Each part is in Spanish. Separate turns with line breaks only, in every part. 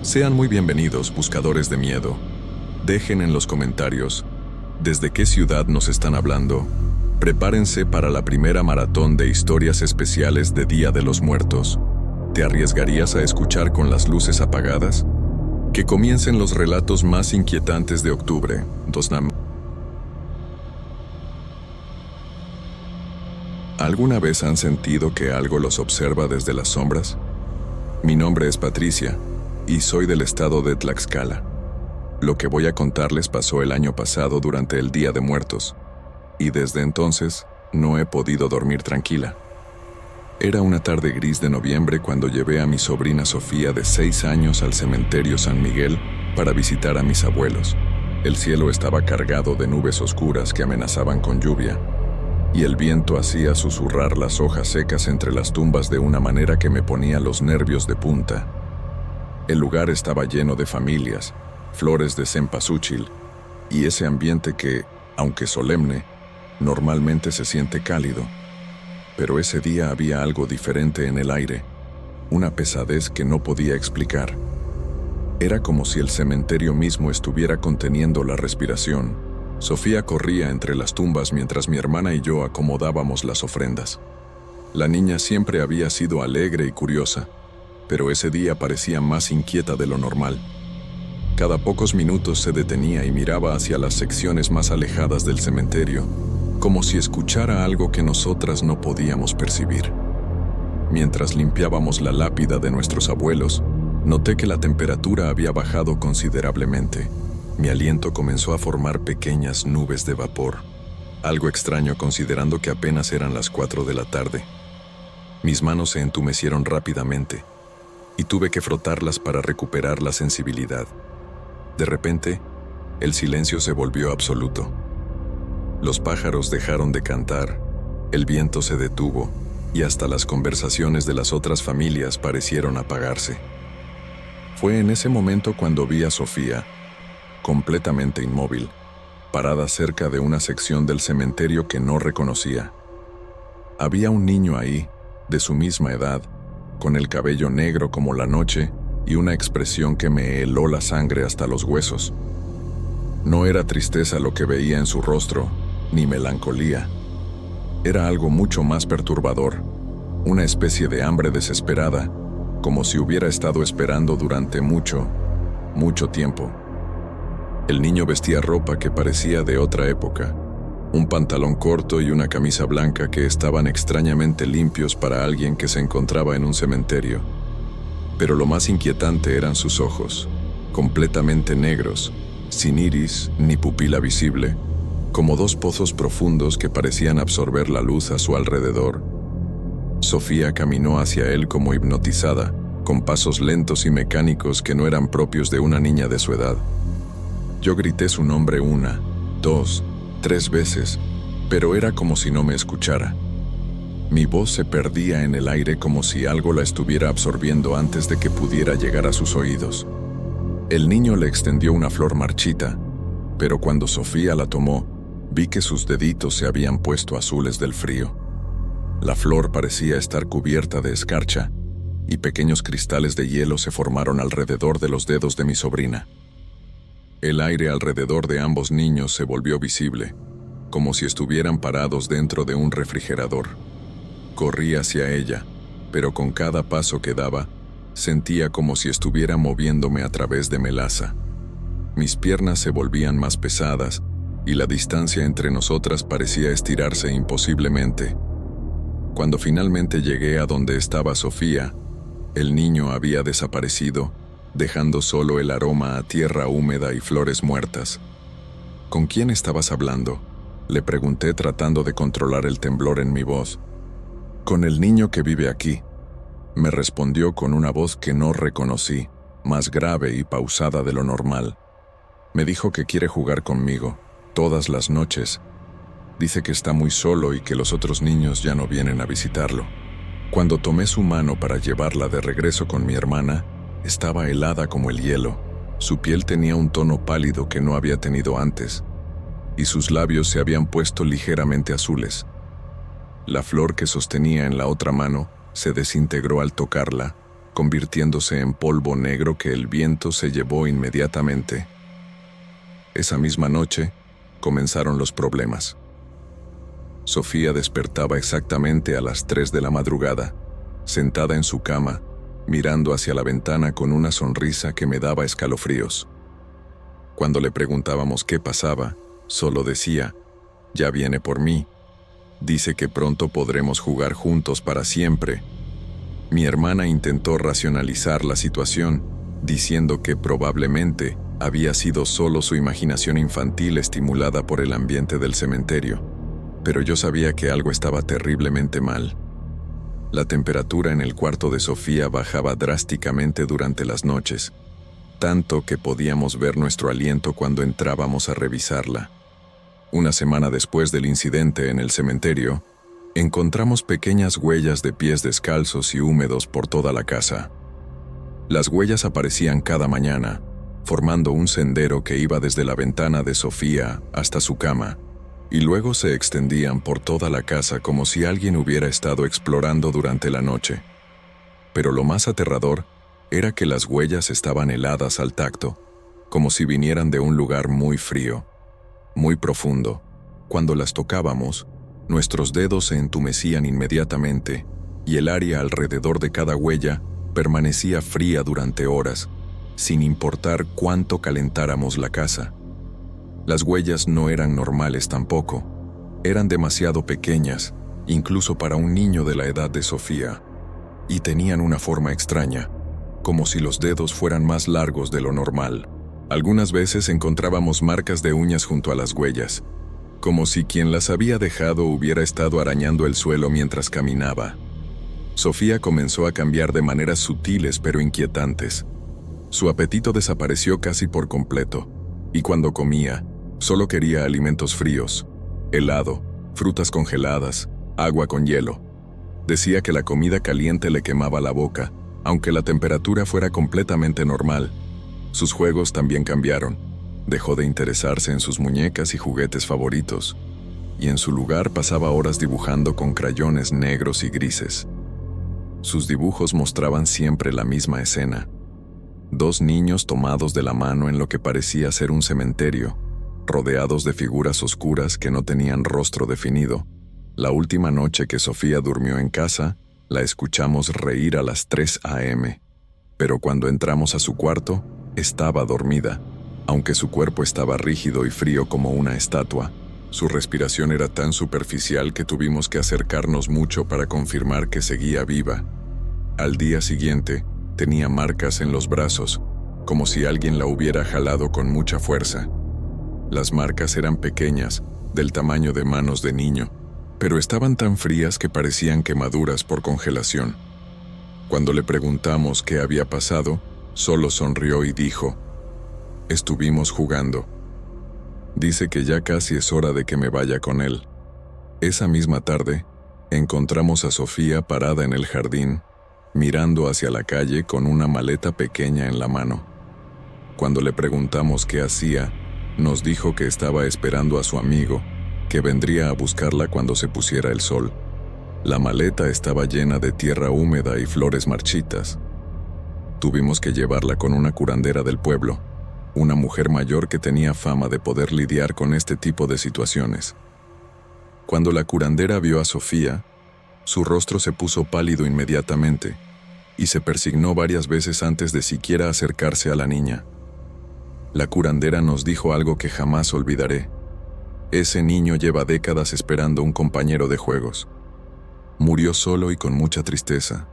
Sean muy bienvenidos, buscadores de miedo. Dejen en los comentarios desde qué ciudad nos están hablando. Prepárense para la primera maratón de historias especiales de Día de los Muertos. ¿Te arriesgarías a escuchar con las luces apagadas? Que comiencen los relatos más inquietantes de octubre. ¿Alguna vez han sentido que algo los observa desde las sombras? Mi nombre es Patricia y soy del estado de Tlaxcala. Lo que voy a contarles pasó el año pasado durante el Día de Muertos, y desde entonces no he podido dormir tranquila. Era una tarde gris de noviembre cuando llevé a mi sobrina Sofía de 6 años al cementerio San Miguel para visitar a mis abuelos. El cielo estaba cargado de nubes oscuras que amenazaban con lluvia, y el viento hacía susurrar las hojas secas entre las tumbas de una manera que me ponía los nervios de punta. El lugar estaba lleno de familias, flores de cempasúchil, y ese ambiente que, aunque solemne, normalmente se siente cálido. Pero ese día había algo diferente en el aire, una pesadez que no podía explicar. Era como si el cementerio mismo estuviera conteniendo la respiración. Sofía corría entre las tumbas mientras mi hermana y yo acomodábamos las ofrendas. La niña siempre había sido alegre y curiosa, pero ese día parecía más inquieta de lo normal. Cada pocos minutos se detenía y miraba hacia las secciones más alejadas del cementerio, como si escuchara algo que nosotras no podíamos percibir. Mientras limpiábamos la lápida de nuestros abuelos, noté que la temperatura había bajado considerablemente. Mi aliento comenzó a formar pequeñas nubes de vapor, algo extraño considerando que apenas eran las 4 de la tarde. Mis manos se entumecieron rápidamente y tuve que frotarlas para recuperar la sensibilidad. De repente, el silencio se volvió absoluto. Los pájaros dejaron de cantar, el viento se detuvo y hasta las conversaciones de las otras familias parecieron apagarse. Fue en ese momento cuando vi a Sofía, completamente inmóvil, parada cerca de una sección del cementerio que no reconocía. Había un niño ahí, de su misma edad, con el cabello negro como la noche y una expresión que me heló la sangre hasta los huesos. No era tristeza lo que veía en su rostro, ni melancolía. Era algo mucho más perturbador, una especie de hambre desesperada, como si hubiera estado esperando durante mucho, mucho tiempo. El niño vestía ropa que parecía de otra época, un pantalón corto y una camisa blanca que estaban extrañamente limpios para alguien que se encontraba en un cementerio. Pero lo más inquietante eran sus ojos, completamente negros, sin iris ni pupila visible, como 2 pozos profundos que parecían absorber la luz a su alrededor. Sofía caminó hacia él como hipnotizada, con pasos lentos y mecánicos que no eran propios de una niña de su edad. Yo grité su nombre 1, 2, 3 veces, pero era como si no me escuchara. Mi voz se perdía en el aire como si algo la estuviera absorbiendo antes de que pudiera llegar a sus oídos. El niño le extendió una flor marchita, pero cuando Sofía la tomó, vi que sus deditos se habían puesto azules del frío. La flor parecía estar cubierta de escarcha, y pequeños cristales de hielo se formaron alrededor de los dedos de mi sobrina. El aire alrededor de ambos niños se volvió visible, como si estuvieran parados dentro de un refrigerador. Corrí hacia ella, pero con cada paso que daba, sentía como si estuviera moviéndome a través de melaza. Mis piernas se volvían más pesadas, y la distancia entre nosotras parecía estirarse imposiblemente. Cuando finalmente llegué a donde estaba Sofía, el niño había desaparecido, dejando solo el aroma a tierra húmeda y flores muertas. ¿Con quién estabas hablando?, le pregunté tratando de controlar el temblor en mi voz. Con el niño que vive aquí, me respondió con una voz que no reconocí, más grave y pausada de lo normal. Me dijo que quiere jugar conmigo, todas las noches. Dice que está muy solo y que los otros niños ya no vienen a visitarlo. Cuando tomé su mano para llevarla de regreso con mi hermana, estaba helada como el hielo. Su piel tenía un tono pálido que no había tenido antes, y sus labios se habían puesto ligeramente azules. La flor que sostenía en la otra mano se desintegró al tocarla, convirtiéndose en polvo negro que el viento se llevó inmediatamente. Esa misma noche, comenzaron los problemas. Sofía despertaba exactamente a las 3 de la madrugada, sentada en su cama, mirando hacia la ventana con una sonrisa que me daba escalofríos. Cuando le preguntábamos qué pasaba, solo decía, «Ya viene por mí. Dice que pronto podremos jugar juntos para siempre». Mi hermana intentó racionalizar la situación, diciendo que probablemente había sido solo su imaginación infantil estimulada por el ambiente del cementerio, pero yo sabía que algo estaba terriblemente mal. La temperatura en el cuarto de Sofía bajaba drásticamente durante las noches, tanto que podíamos ver nuestro aliento cuando entrábamos a revisarla. Una semana después del incidente en el cementerio, encontramos pequeñas huellas de pies descalzos y húmedos por toda la casa. Las huellas aparecían cada mañana, formando un sendero que iba desde la ventana de Sofía hasta su cama, y luego se extendían por toda la casa como si alguien hubiera estado explorando durante la noche. Pero lo más aterrador era que las huellas estaban heladas al tacto, como si vinieran de un lugar muy frío, muy profundo. Cuando las tocábamos, nuestros dedos se entumecían inmediatamente y el área alrededor de cada huella permanecía fría durante horas, sin importar cuánto calentáramos la casa. Las huellas no eran normales tampoco. Eran demasiado pequeñas, incluso para un niño de la edad de Sofía, y tenían una forma extraña, como si los dedos fueran más largos de lo normal. Algunas veces encontrábamos marcas de uñas junto a las huellas, como si quien las había dejado hubiera estado arañando el suelo mientras caminaba. Sofía comenzó a cambiar de maneras sutiles pero inquietantes. Su apetito desapareció casi por completo, y cuando comía, solo quería alimentos fríos, helado, frutas congeladas, agua con hielo. Decía que la comida caliente le quemaba la boca, aunque la temperatura fuera completamente normal. Sus juegos también cambiaron. Dejó de interesarse en sus muñecas y juguetes favoritos, y en su lugar pasaba horas dibujando con crayones negros y grises. Sus dibujos mostraban siempre la misma escena: 2 niños tomados de la mano en lo que parecía ser un cementerio, rodeados de figuras oscuras que no tenían rostro definido. La última noche que Sofía durmió en casa, la escuchamos reír a las 3 a.m., pero cuando entramos a su cuarto, estaba dormida. Aunque su cuerpo estaba rígido y frío como una estatua, su respiración era tan superficial que tuvimos que acercarnos mucho para confirmar que seguía viva. Al día siguiente, tenía marcas en los brazos, como si alguien la hubiera jalado con mucha fuerza. Las marcas eran pequeñas, del tamaño de manos de niño, pero estaban tan frías que parecían quemaduras por congelación. Cuando le preguntamos qué había pasado, solo sonrió y dijo: «Estuvimos jugando. Dice que ya casi es hora de que me vaya con él». Esa misma tarde, encontramos a Sofía parada en el jardín, mirando hacia la calle con una maleta pequeña en la mano. Cuando le preguntamos qué hacía, nos dijo que estaba esperando a su amigo, que vendría a buscarla cuando se pusiera el sol. La maleta estaba llena de tierra húmeda y flores marchitas. Tuvimos que llevarla con una curandera del pueblo, una mujer mayor que tenía fama de poder lidiar con este tipo de situaciones. Cuando la curandera vio a Sofía, su rostro se puso pálido inmediatamente y se persignó varias veces antes de siquiera acercarse a la niña. La curandera nos dijo algo que jamás olvidaré: «Ese niño lleva décadas esperando un compañero de juegos. Murió solo y con mucha tristeza,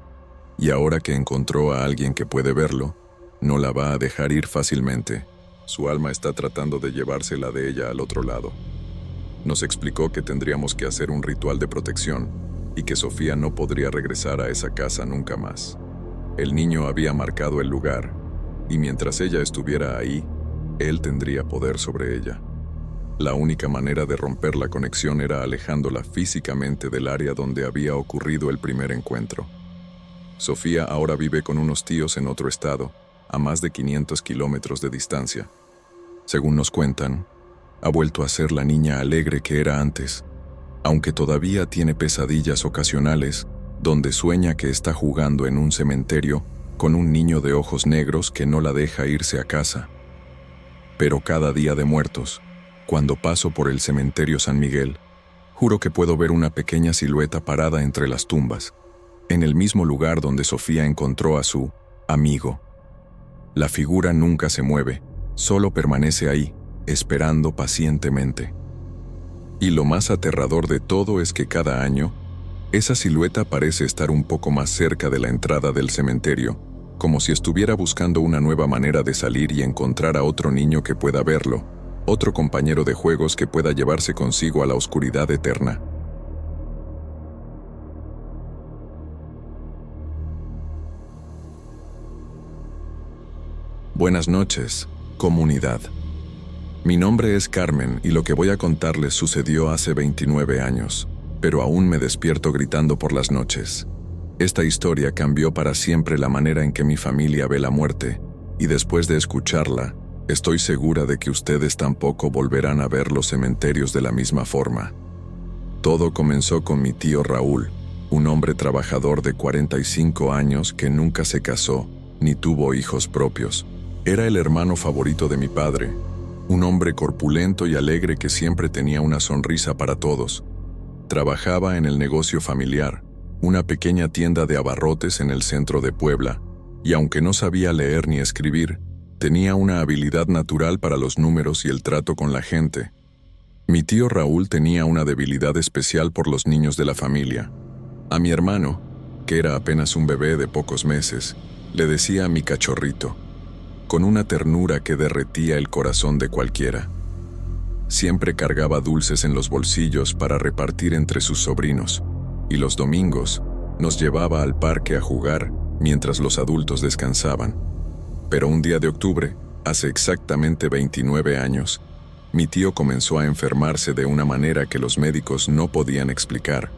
y ahora que encontró a alguien que puede verlo, no la va a dejar ir fácilmente. Su alma está tratando de llevársela de ella al otro lado». Nos explicó que tendríamos que hacer un ritual de protección y que Sofía no podría regresar a esa casa nunca más. El niño había marcado el lugar, y mientras ella estuviera ahí, él tendría poder sobre ella. La única manera de romper la conexión era alejándola físicamente del área donde había ocurrido el primer encuentro. Sofía ahora vive con unos tíos en otro estado, a más de 500 kilómetros de distancia. Según nos cuentan, ha vuelto a ser la niña alegre que era antes, aunque todavía tiene pesadillas ocasionales donde sueña que está jugando en un cementerio con un niño de ojos negros que no la deja irse a casa. Pero cada día de muertos, cuando paso por el cementerio San Miguel, juro que puedo ver una pequeña silueta parada entre las tumbas, en el mismo lugar donde Sofía encontró a su amigo. La figura nunca se mueve, solo permanece ahí, esperando pacientemente. Y lo más aterrador de todo es que cada año, esa silueta parece estar un poco más cerca de la entrada del cementerio, como si estuviera buscando una nueva manera de salir y encontrar a otro niño que pueda verlo, otro compañero de juegos que pueda llevarse consigo a la oscuridad eterna. Buenas noches, comunidad. Mi nombre es Carmen y lo que voy a contarles sucedió hace 29 años, pero aún me despierto gritando por las noches. Esta historia cambió para siempre la manera en que mi familia ve la muerte, y después de escucharla, estoy segura de que ustedes tampoco volverán a ver los cementerios de la misma forma. Todo comenzó con mi tío Raúl, un hombre trabajador de 45 años que nunca se casó ni tuvo hijos propios. Era el hermano favorito de mi padre, un hombre corpulento y alegre que siempre tenía una sonrisa para todos. Trabajaba en el negocio familiar, una pequeña tienda de abarrotes en el centro de Puebla, y aunque no sabía leer ni escribir, tenía una habilidad natural para los números y el trato con la gente. Mi tío Raúl tenía una debilidad especial por los niños de la familia. A mi hermano, que era apenas un bebé de pocos meses, le decía mi cachorrito, con una ternura que derretía el corazón de cualquiera. Siempre cargaba dulces en los bolsillos para repartir entre sus sobrinos, y los domingos nos llevaba al parque a jugar mientras los adultos descansaban. Pero un día de octubre, hace exactamente 29 años, mi tío comenzó a enfermarse de una manera que los médicos no podían explicar.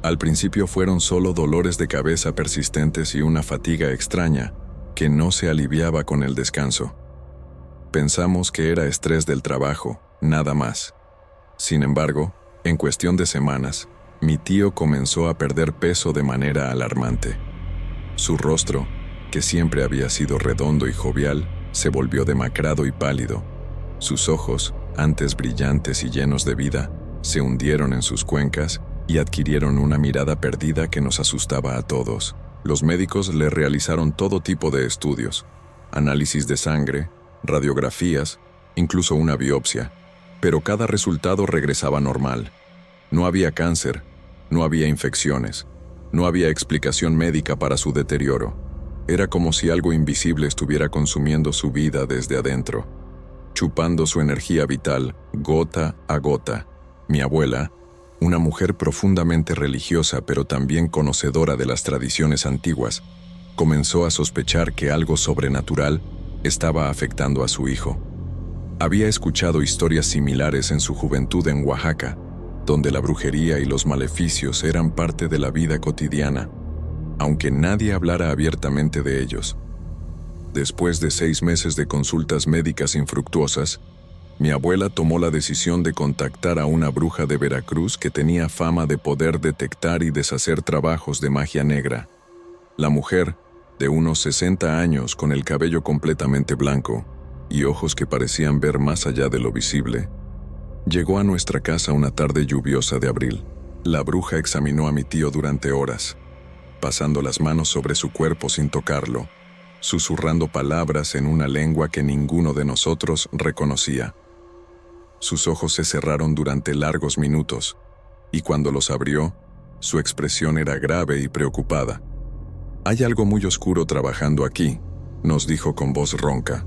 Al principio fueron solo dolores de cabeza persistentes y una fatiga extraña que no se aliviaba con el descanso. Pensamos que era estrés del trabajo, nada más. Sin embargo, en cuestión de semanas, mi tío comenzó a perder peso de manera alarmante. Su rostro, que siempre había sido redondo y jovial, se volvió demacrado y pálido. Sus ojos, antes brillantes y llenos de vida, se hundieron en sus cuencas y adquirieron una mirada perdida que nos asustaba a todos. Los médicos le realizaron todo tipo de estudios, análisis de sangre, radiografías, incluso una biopsia, pero cada resultado regresaba normal. No había cáncer, no había infecciones, no había explicación médica para su deterioro. Era como si algo invisible estuviera consumiendo su vida desde adentro, chupando su energía vital, gota a gota. Mi abuela, una mujer profundamente religiosa pero también conocedora de las tradiciones antiguas, comenzó a sospechar que algo sobrenatural estaba afectando a su hijo. Había escuchado historias similares en su juventud en Oaxaca, donde la brujería y los maleficios eran parte de la vida cotidiana, aunque nadie hablara abiertamente de ellos. Después de 6 meses de consultas médicas infructuosas, mi abuela tomó la decisión de contactar a una bruja de Veracruz que tenía fama de poder detectar y deshacer trabajos de magia negra. La mujer, de unos 60 años con el cabello completamente blanco y ojos que parecían ver más allá de lo visible, llegó a nuestra casa una tarde lluviosa de abril. La bruja examinó a mi tío durante horas, pasando las manos sobre su cuerpo sin tocarlo, susurrando palabras en una lengua que ninguno de nosotros reconocía. Sus ojos se cerraron durante largos minutos, y cuando los abrió, su expresión era grave y preocupada. «Hay algo muy oscuro trabajando aquí», nos dijo con voz ronca.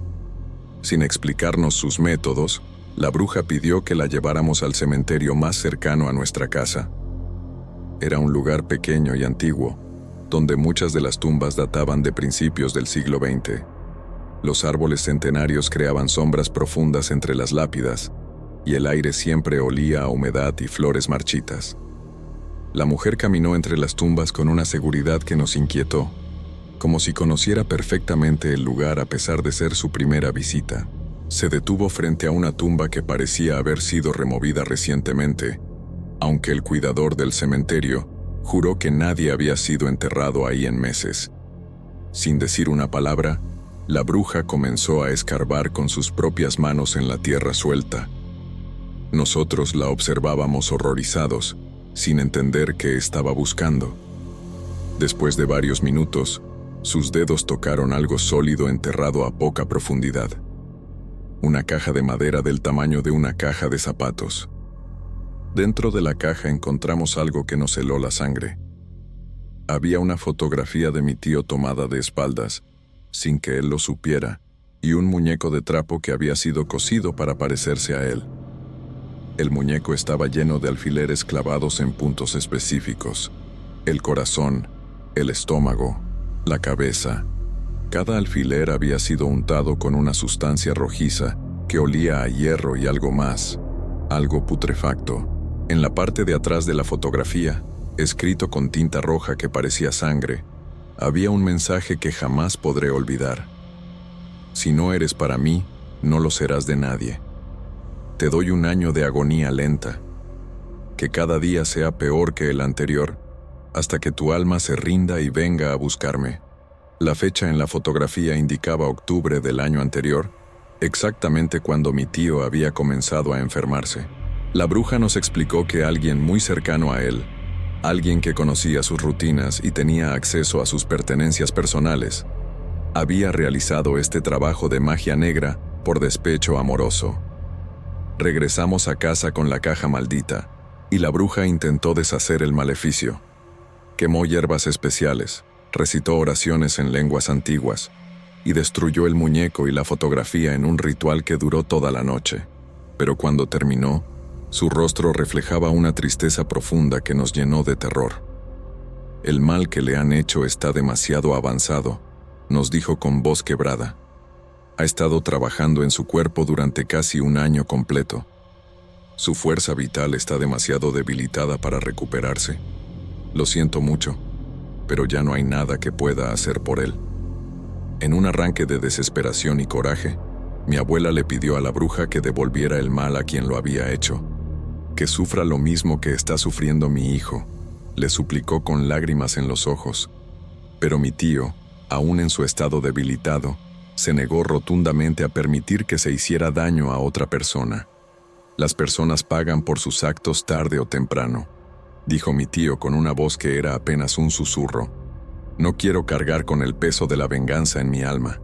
Sin explicarnos sus métodos, la bruja pidió que la lleváramos al cementerio más cercano a nuestra casa. Era un lugar pequeño y antiguo, donde muchas de las tumbas databan de principios del siglo XX. Los árboles centenarios creaban sombras profundas entre las lápidas, y el aire siempre olía a humedad y flores marchitas. La mujer caminó entre las tumbas con una seguridad que nos inquietó, como si conociera perfectamente el lugar a pesar de ser su primera visita. Se detuvo frente a una tumba que parecía haber sido removida recientemente, aunque el cuidador del cementerio juró que nadie había sido enterrado ahí en meses. Sin decir una palabra, la bruja comenzó a escarbar con sus propias manos en la tierra suelta. Nosotros la observábamos horrorizados, sin entender qué estaba buscando. Después de varios minutos, sus dedos tocaron algo sólido enterrado a poca profundidad. Una caja de madera del tamaño de una caja de zapatos. Dentro de la caja encontramos algo que nos heló la sangre. Había una fotografía de mi tío tomada de espaldas, sin que él lo supiera, y un muñeco de trapo que había sido cosido para parecerse a él. El muñeco estaba lleno de alfileres clavados en puntos específicos: el corazón, el estómago, la cabeza. Cada alfiler había sido untado con una sustancia rojiza que olía a hierro y algo más, algo putrefacto. En la parte de atrás de la fotografía, escrito con tinta roja que parecía sangre, había un mensaje que jamás podré olvidar. Si no eres para mí, no lo serás de nadie. Te doy un año de agonía lenta. Que cada día sea peor que el anterior, hasta que tu alma se rinda y venga a buscarme. La fecha en la fotografía indicaba octubre del año anterior, exactamente cuando mi tío había comenzado a enfermarse. La bruja nos explicó que alguien muy cercano a él, alguien que conocía sus rutinas y tenía acceso a sus pertenencias personales, había realizado este trabajo de magia negra por despecho amoroso. Regresamos a casa con la caja maldita, y la bruja intentó deshacer el maleficio. Quemó hierbas especiales, recitó oraciones en lenguas antiguas, y destruyó el muñeco y la fotografía en un ritual que duró toda la noche. Pero cuando terminó, su rostro reflejaba una tristeza profunda que nos llenó de terror. El mal que le han hecho está demasiado avanzado, nos dijo con voz quebrada. Ha estado trabajando en su cuerpo durante casi un año completo. Su fuerza vital está demasiado debilitada para recuperarse. Lo siento mucho, pero ya no hay nada que pueda hacer por él. En un arranque de desesperación y coraje, mi abuela le pidió a la bruja que devolviera el mal a quien lo había hecho. Que sufra lo mismo que está sufriendo mi hijo, le suplicó con lágrimas en los ojos. Pero mi tío, aún en su estado debilitado, se negó rotundamente a permitir que se hiciera daño a otra persona. Las personas pagan por sus actos tarde o temprano, dijo mi tío con una voz que era apenas un susurro. No quiero cargar con el peso de la venganza en mi alma.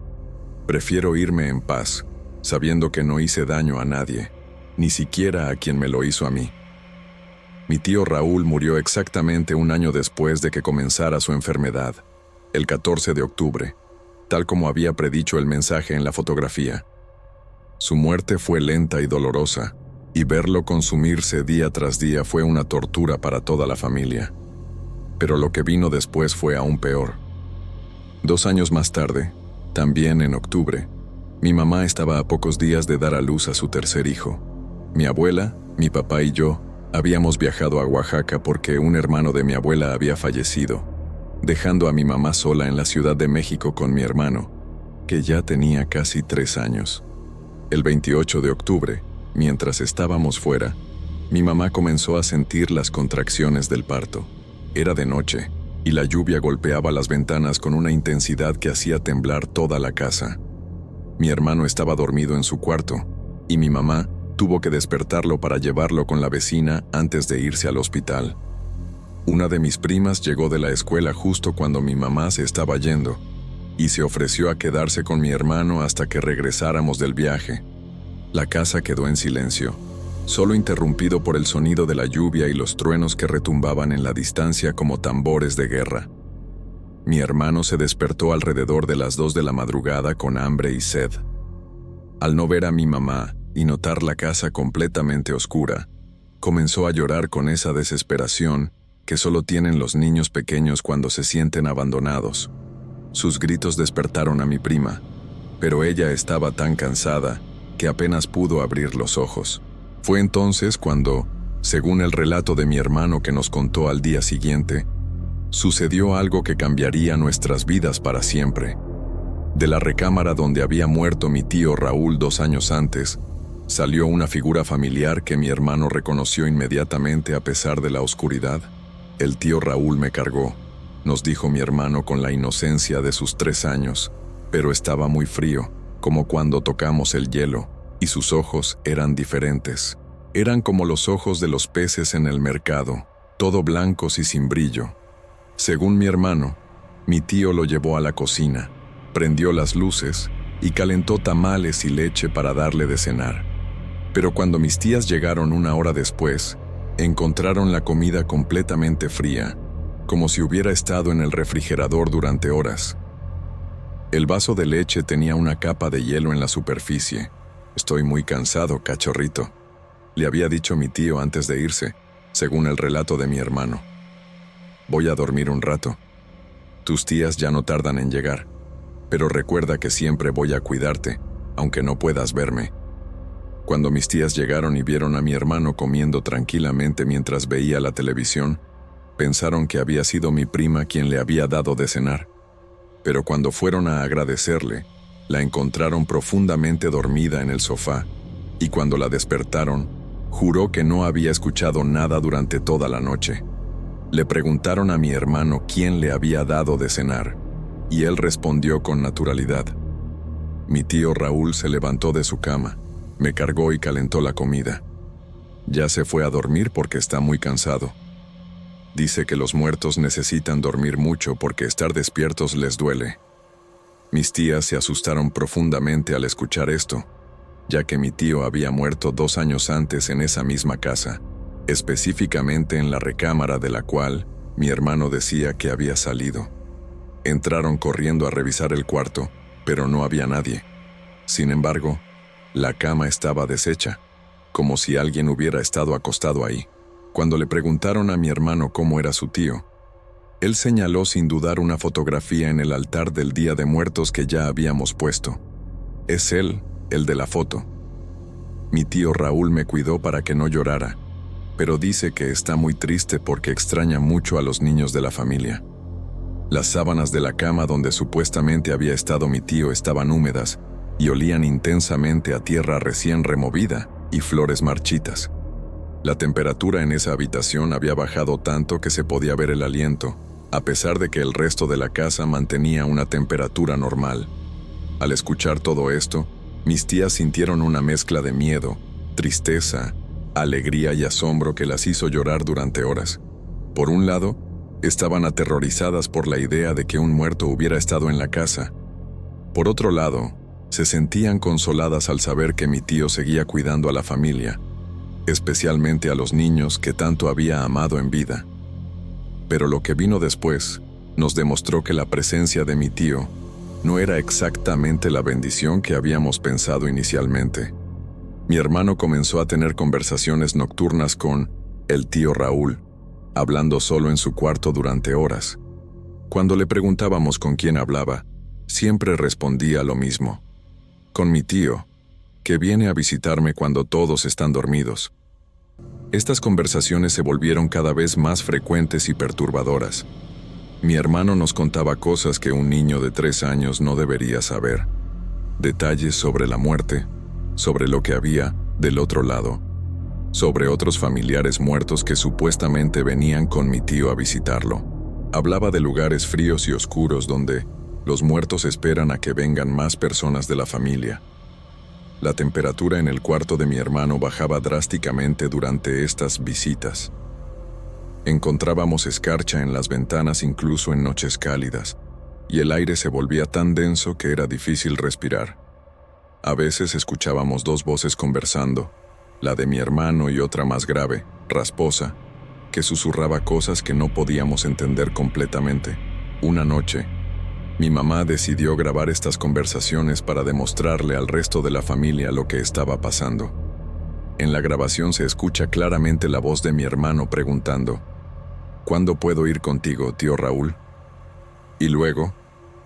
Prefiero irme en paz, sabiendo que no hice daño a nadie, ni siquiera a quien me lo hizo a mí. Mi tío Raúl murió exactamente un año después de que comenzara su enfermedad, el 14 de octubre, tal como había predicho el mensaje en la fotografía. Su muerte fue lenta y dolorosa, y verlo consumirse día tras día fue una tortura para toda la familia. Pero lo que vino después fue aún peor. 2 años más tarde, también en octubre, mi mamá estaba a pocos días de dar a luz a su tercer hijo. Mi abuela, mi papá y yo habíamos viajado a Oaxaca porque un hermano de mi abuela había fallecido, dejando a mi mamá sola en la Ciudad de México con mi hermano, que ya tenía casi 3 años. El 28 de octubre, mientras estábamos fuera, mi mamá comenzó a sentir las contracciones del parto. Era de noche, y la lluvia golpeaba las ventanas con una intensidad que hacía temblar toda la casa. Mi hermano estaba dormido en su cuarto, y mi mamá tuvo que despertarlo para llevarlo con la vecina antes de irse al hospital. Una de mis primas llegó de la escuela justo cuando mi mamá se estaba yendo, y se ofreció a quedarse con mi hermano hasta que regresáramos del viaje. La casa quedó en silencio, solo interrumpido por el sonido de la lluvia y los truenos que retumbaban en la distancia como tambores de guerra. Mi hermano se despertó alrededor de las 2 de la madrugada con hambre y sed. Al no ver a mi mamá y notar la casa completamente oscura, comenzó a llorar con esa desesperación que solo tienen los niños pequeños cuando se sienten abandonados. Sus gritos despertaron a mi prima, pero ella estaba tan cansada que apenas pudo abrir los ojos. Fue entonces cuando, según el relato de mi hermano que nos contó al día siguiente, sucedió algo que cambiaría nuestras vidas para siempre. De la recámara donde había muerto mi tío Raúl 2 años antes, salió una figura familiar que mi hermano reconoció inmediatamente a pesar de la oscuridad. El tío Raúl me cargó, nos dijo mi hermano con la inocencia de sus 3 años, pero estaba muy frío, como cuando tocamos el hielo, y sus ojos eran diferentes. Eran como los ojos de los peces en el mercado, todo blancos y sin brillo. Según mi hermano, mi tío lo llevó a la cocina, prendió las luces y calentó tamales y leche para darle de cenar. Pero cuando mis tías llegaron 1 hora después, encontraron la comida completamente fría, como si hubiera estado en el refrigerador durante horas. El vaso de leche tenía una capa de hielo en la superficie. «Estoy muy cansado, cachorrito», le había dicho mi tío antes de irse, según el relato de mi hermano. «Voy a dormir un rato. Tus tías ya no tardan en llegar, pero recuerda que siempre voy a cuidarte, aunque no puedas verme». Cuando mis tías llegaron y vieron a mi hermano comiendo tranquilamente mientras veía la televisión, pensaron que había sido mi prima quien le había dado de cenar. Pero cuando fueron a agradecerle, la encontraron profundamente dormida en el sofá, y cuando la despertaron, juró que no había escuchado nada durante toda la noche. Le preguntaron a mi hermano quién le había dado de cenar, y él respondió con naturalidad. Mi tío Raúl se levantó de su cama, me cargó y calentó la comida. Ya se fue a dormir porque está muy cansado. Dice que los muertos necesitan dormir mucho porque estar despiertos les duele. Mis tías se asustaron profundamente al escuchar esto, ya que mi tío había muerto 2 años antes en esa misma casa, específicamente en la recámara de la cual mi hermano decía que había salido. Entraron corriendo a revisar el cuarto, pero no había nadie. Sin embargo, la cama estaba deshecha, como si alguien hubiera estado acostado ahí. Cuando le preguntaron a mi hermano cómo era su tío, él señaló sin dudar una fotografía en el altar del Día de Muertos que ya habíamos puesto. Es él, el de la foto. Mi tío Raúl me cuidó para que no llorara, pero dice que está muy triste porque extraña mucho a los niños de la familia. Las sábanas de la cama donde supuestamente había estado mi tío estaban húmedas y olían intensamente a tierra recién removida y flores marchitas. La temperatura en esa habitación había bajado tanto que se podía ver el aliento, a pesar de que el resto de la casa mantenía una temperatura normal. Al escuchar todo esto, mis tías sintieron una mezcla de miedo, tristeza, alegría y asombro que las hizo llorar durante horas. Por un lado, estaban aterrorizadas por la idea de que un muerto hubiera estado en la casa. Por otro lado, se sentían consoladas al saber que mi tío seguía cuidando a la familia, especialmente a los niños que tanto había amado en vida. Pero lo que vino después nos demostró que la presencia de mi tío no era exactamente la bendición que habíamos pensado inicialmente. Mi hermano comenzó a tener conversaciones nocturnas con el tío Raúl, hablando solo en su cuarto durante horas. Cuando le preguntábamos con quién hablaba, siempre respondía lo mismo: con mi tío, que viene a visitarme cuando todos están dormidos. Estas conversaciones se volvieron cada vez más frecuentes y perturbadoras. Mi hermano nos contaba cosas que un niño de 3 años no debería saber. Detalles sobre la muerte, sobre lo que había del otro lado, sobre otros familiares muertos que supuestamente venían con mi tío a visitarlo. Hablaba de lugares fríos y oscuros donde los muertos esperan a que vengan más personas de la familia. La temperatura en el cuarto de mi hermano bajaba drásticamente durante estas visitas. Encontrábamos escarcha en las ventanas incluso en noches cálidas, y el aire se volvía tan denso que era difícil respirar. A veces escuchábamos 2 voces conversando, la de mi hermano y otra más grave, rasposa, que susurraba cosas que no podíamos entender completamente. Una noche, mi mamá decidió grabar estas conversaciones para demostrarle al resto de la familia lo que estaba pasando. En la grabación se escucha claramente la voz de mi hermano preguntando: ¿cuándo puedo ir contigo, tío Raúl? Y luego,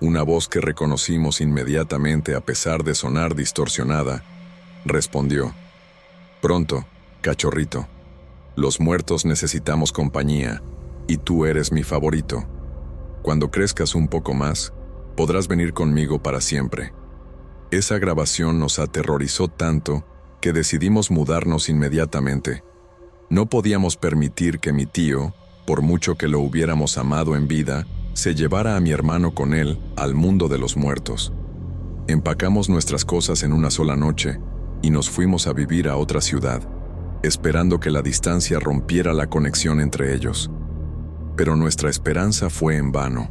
una voz que reconocimos inmediatamente a pesar de sonar distorsionada, respondió: pronto, cachorrito. Los muertos necesitamos compañía, y tú eres mi favorito. Cuando crezcas un poco más, podrás venir conmigo para siempre. Esa grabación nos aterrorizó tanto que decidimos mudarnos inmediatamente. No podíamos permitir que mi tío, por mucho que lo hubiéramos amado en vida, se llevara a mi hermano con él al mundo de los muertos. Empacamos nuestras cosas en una sola noche y nos fuimos a vivir a otra ciudad, esperando que la distancia rompiera la conexión entre ellos. Pero nuestra esperanza fue en vano.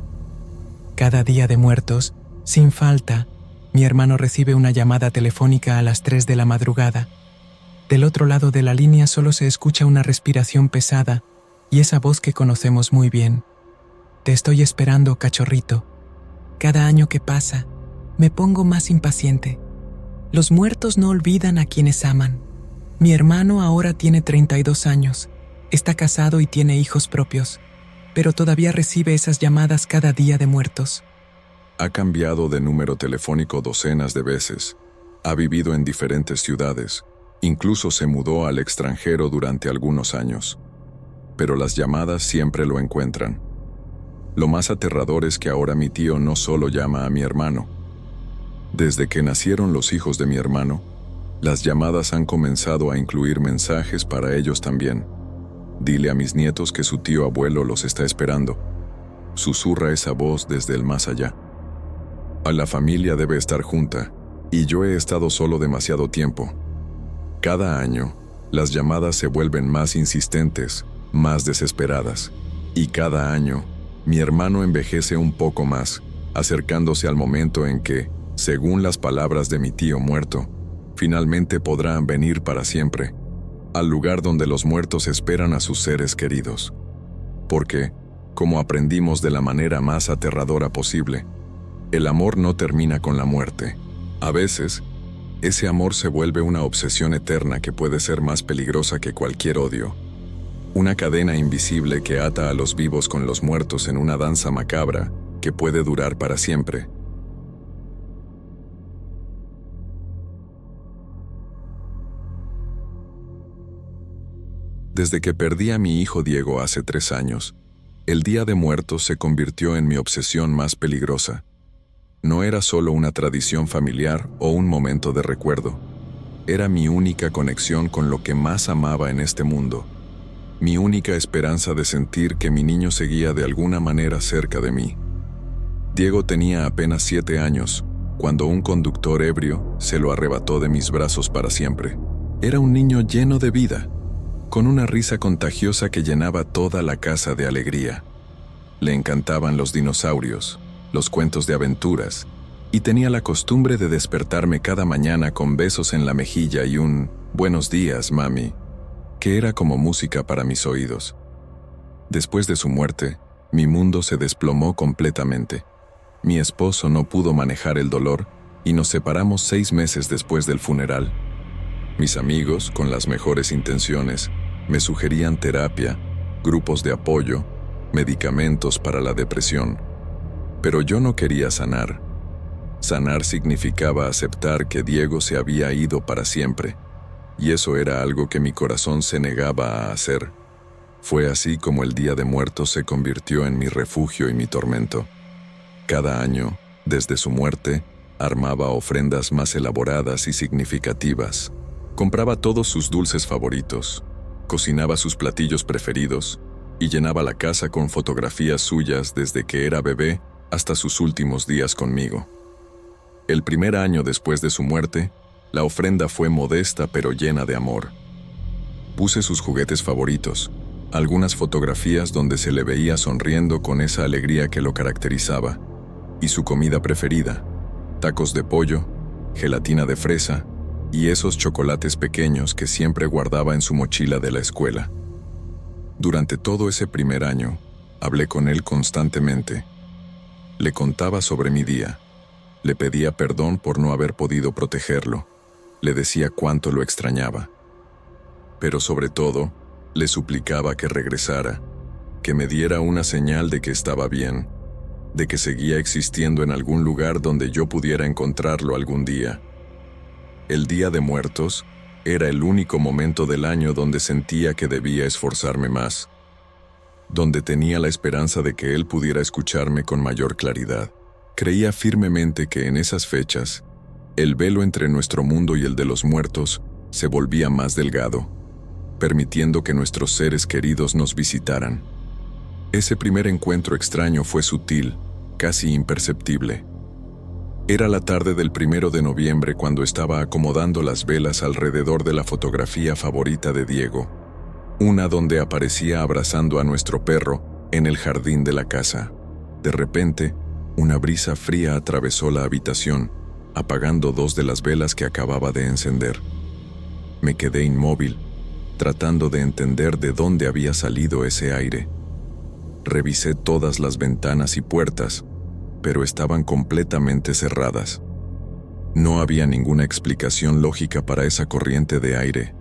Cada día de muertos, sin falta, mi hermano recibe una llamada telefónica a las 3 de la madrugada. Del otro lado de la línea solo se escucha una respiración pesada y esa voz que conocemos muy bien. Te estoy esperando, cachorrito. Cada año que pasa, me pongo más impaciente. Los muertos no olvidan a quienes aman. Mi hermano ahora tiene 32 años, está casado y tiene hijos propios, pero todavía recibe esas llamadas cada día de muertos.
Ha cambiado de número telefónico docenas de veces, ha vivido en diferentes ciudades, incluso se mudó al extranjero durante algunos años. Pero las llamadas siempre lo encuentran. Lo más aterrador es que ahora mi tío no solo llama a mi hermano. Desde que nacieron los hijos de mi hermano, las llamadas han comenzado a incluir mensajes para ellos también. Dile a mis nietos que su tío abuelo los está esperando. Susurra esa voz desde el más allá. La familia debe estar junta, y yo he estado solo demasiado tiempo. Cada año, las llamadas se vuelven más insistentes, más desesperadas, y cada año, mi hermano envejece un poco más, acercándose al momento en que, según las palabras de mi tío muerto, finalmente podrán venir para siempre, al lugar donde los muertos esperan a sus seres queridos. Porque, como aprendimos de la manera más aterradora posible, el amor no termina con la muerte. A veces, ese amor se vuelve una obsesión eterna que puede ser más peligrosa que cualquier odio. Una cadena invisible que ata a los vivos con los muertos en una danza macabra que puede durar para siempre. Desde que perdí a mi hijo Diego hace 3 años, el Día de Muertos se convirtió en mi obsesión más peligrosa. No era solo una tradición familiar o un momento de recuerdo. Era mi única conexión con lo que más amaba en este mundo. Mi única esperanza de sentir que mi niño seguía de alguna manera cerca de mí. Diego tenía apenas 7 años, cuando un conductor ebrio se lo arrebató de mis brazos para siempre. Era un niño lleno de vida, con una risa contagiosa que llenaba toda la casa de alegría. Le encantaban los dinosaurios, los cuentos de aventuras, y tenía la costumbre de despertarme cada mañana con besos en la mejilla y un «Buenos días, mami», que era como música para mis oídos. Después de su muerte, mi mundo se desplomó completamente. Mi esposo no pudo manejar el dolor y nos separamos 6 meses después del funeral. Mis amigos, con las mejores intenciones, me sugerían terapia, grupos de apoyo, medicamentos para la depresión. Pero yo no quería sanar. Sanar significaba aceptar que Diego se había ido para siempre, y eso era algo que mi corazón se negaba a hacer. Fue así como el Día de Muertos se convirtió en mi refugio y mi tormento. Cada año, desde su muerte, armaba ofrendas más elaboradas y significativas. Compraba todos sus dulces favoritos, cocinaba sus platillos preferidos y llenaba la casa con fotografías suyas desde que era bebé hasta sus últimos días conmigo. El primer año después de su muerte, la ofrenda fue modesta pero llena de amor. Puse sus juguetes favoritos, algunas fotografías donde se le veía sonriendo con esa alegría que lo caracterizaba, y su comida preferida, tacos de pollo, gelatina de fresa y esos chocolates pequeños que siempre guardaba en su mochila de la escuela. Durante todo ese primer año, hablé con él constantemente. Le contaba sobre mi día, le pedía perdón por no haber podido protegerlo, le decía cuánto lo extrañaba. Pero sobre todo, le suplicaba que regresara, que me diera una señal de que estaba bien, de que seguía existiendo en algún lugar donde yo pudiera encontrarlo algún día. El Día de Muertos era el único momento del año donde sentía que debía esforzarme más, donde tenía la esperanza de que él pudiera escucharme con mayor claridad. Creía firmemente que en esas fechas, el velo entre nuestro mundo y el de los muertos se volvía más delgado, permitiendo que nuestros seres queridos nos visitaran. Ese primer encuentro extraño fue sutil, casi imperceptible. Era la tarde del 1 de noviembre cuando estaba acomodando las velas alrededor de la fotografía favorita de Diego, una donde aparecía abrazando a nuestro perro en el jardín de la casa. De repente, una brisa fría atravesó la habitación, apagando 2 de las velas que acababa de encender. Me quedé inmóvil, tratando de entender de dónde había salido ese aire. Revisé todas las ventanas y puertas, pero estaban completamente cerradas. No había ninguna explicación lógica para esa corriente de aire,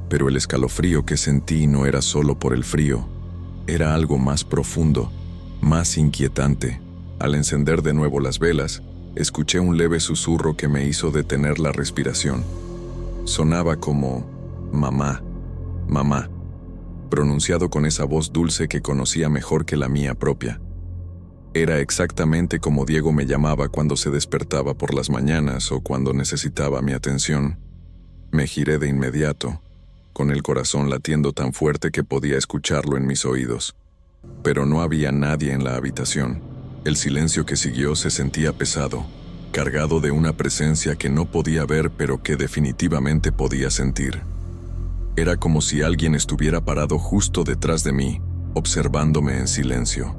pero el escalofrío que sentí no era solo por el frío, era algo más profundo, más inquietante. Al encender de nuevo las velas, escuché un leve susurro que me hizo detener la respiración. Sonaba como «mamá, mamá», pronunciado con esa voz dulce que conocía mejor que la mía propia. Era exactamente como Diego me llamaba cuando se despertaba por las mañanas o cuando necesitaba mi atención. Me giré de inmediato, con el corazón latiendo tan fuerte que podía escucharlo en mis oídos. Pero no había nadie en la habitación. El silencio que siguió se sentía pesado, cargado de una presencia que no podía ver pero que definitivamente podía sentir. Era como si alguien estuviera parado justo detrás de mí, observándome en silencio.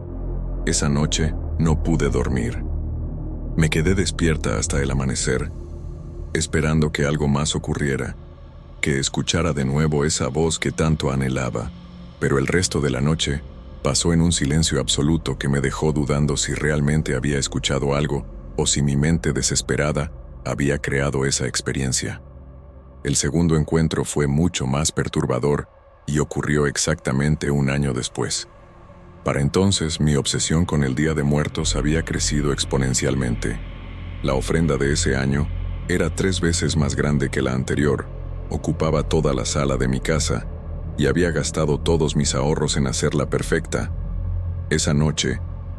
Esa noche no pude dormir. Me quedé despierta hasta el amanecer, esperando que algo más ocurriera, que escuchara de nuevo esa voz que tanto anhelaba, pero el resto de la noche pasó en un silencio absoluto que me dejó dudando si realmente había escuchado algo o si mi mente desesperada había creado esa experiencia. El segundo encuentro fue mucho más perturbador y ocurrió exactamente 1 año después. Para entonces, mi obsesión con el Día de Muertos había crecido exponencialmente. La ofrenda de ese año era 3 veces más grande que la anterior, ocupaba toda la sala de mi casa y había gastado todos mis ahorros en hacerla perfecta. Esa noche,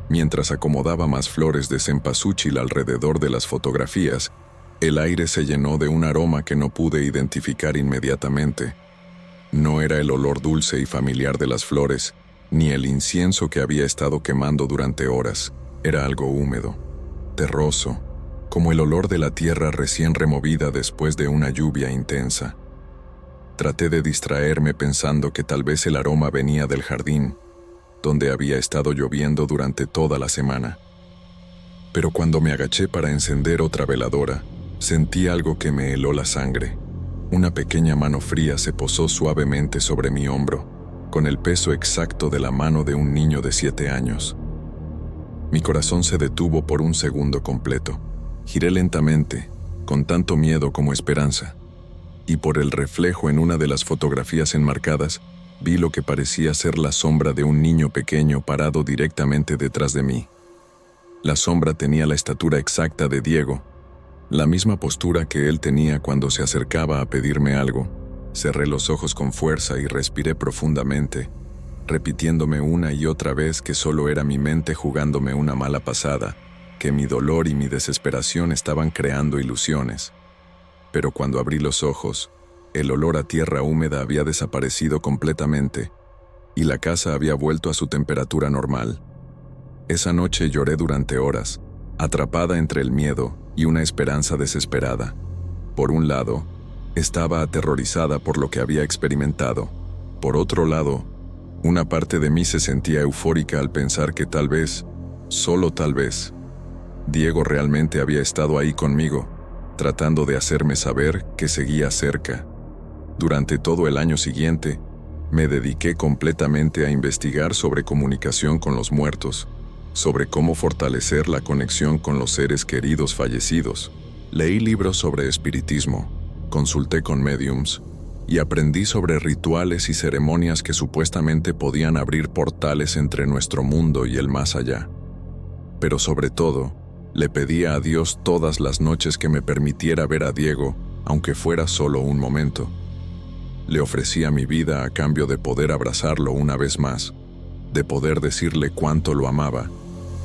mientras acomodaba más flores de cempasúchil alrededor de las fotografías, el aire se llenó de un aroma que no pude identificar inmediatamente. No era el olor dulce y familiar de las flores, ni el incienso que había estado quemando durante horas. Era algo húmedo, terroso, como el olor de la tierra recién removida después de una lluvia intensa. Traté de distraerme pensando que tal vez el aroma venía del jardín, donde había estado lloviendo durante toda la semana. Pero cuando me agaché para encender otra veladora, sentí algo que me heló la sangre. Una pequeña mano fría se posó suavemente sobre mi hombro, con el peso exacto de la mano de un niño de 7 años. Mi corazón se detuvo por un segundo completo. Giré lentamente, con tanto miedo como esperanza, y por el reflejo en una de las fotografías enmarcadas, vi lo que parecía ser la sombra de un niño pequeño parado directamente detrás de mí. La sombra tenía la estatura exacta de Diego, la misma postura que él tenía cuando se acercaba a pedirme algo. Cerré los ojos con fuerza y respiré profundamente, repitiéndome una y otra vez que solo era mi mente jugándome una mala pasada, que mi dolor y mi desesperación estaban creando ilusiones. Pero cuando abrí los ojos, el olor a tierra húmeda había desaparecido completamente y la casa había vuelto a su temperatura normal. Esa noche lloré durante horas, atrapada entre el miedo y una esperanza desesperada. Por un lado, estaba aterrorizada por lo que había experimentado. Por otro lado, una parte de mí se sentía eufórica al pensar que tal vez, solo tal vez, Diego realmente había estado ahí conmigo, tratando de hacerme saber que seguía cerca. Durante todo el año siguiente, me dediqué completamente a investigar sobre comunicación con los muertos, sobre cómo fortalecer la conexión con los seres queridos fallecidos. Leí libros sobre espiritismo, consulté con médiums y aprendí sobre rituales y ceremonias que supuestamente podían abrir portales entre nuestro mundo y el más allá. Pero sobre todo, le pedía a Dios todas las noches que me permitiera ver a Diego, aunque fuera solo un momento. Le ofrecía mi vida a cambio de poder abrazarlo una vez más, de poder decirle cuánto lo amaba,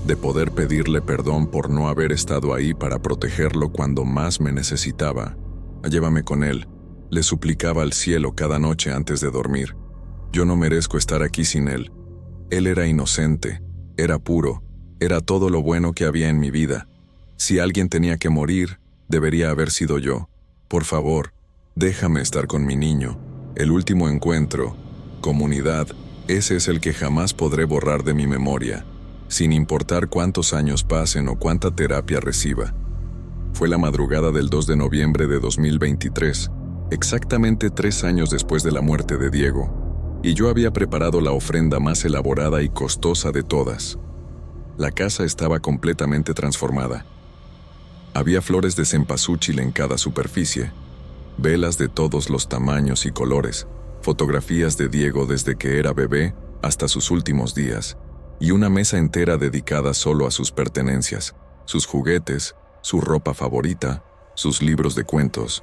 de poder pedirle perdón por no haber estado ahí para protegerlo cuando más me necesitaba. Llévame con él, le suplicaba al cielo cada noche antes de dormir. Yo no merezco estar aquí sin él. Él era inocente, era puro, era todo lo bueno que había en mi vida. Si alguien tenía que morir, debería haber sido yo. Por favor, déjame estar con mi niño. El último encuentro, comunidad, ese es el que jamás podré borrar de mi memoria, sin importar cuántos años pasen o cuánta terapia reciba. Fue la madrugada del 2 de noviembre de 2023, exactamente 3 años después de la muerte de Diego, y yo había preparado la ofrenda más elaborada y costosa de todas. La casa estaba completamente transformada. Había flores de cempasúchil en cada superficie, velas de todos los tamaños y colores, fotografías de Diego desde que era bebé hasta sus últimos días, y una mesa entera dedicada solo a sus pertenencias, sus juguetes, su ropa favorita, sus libros de cuentos,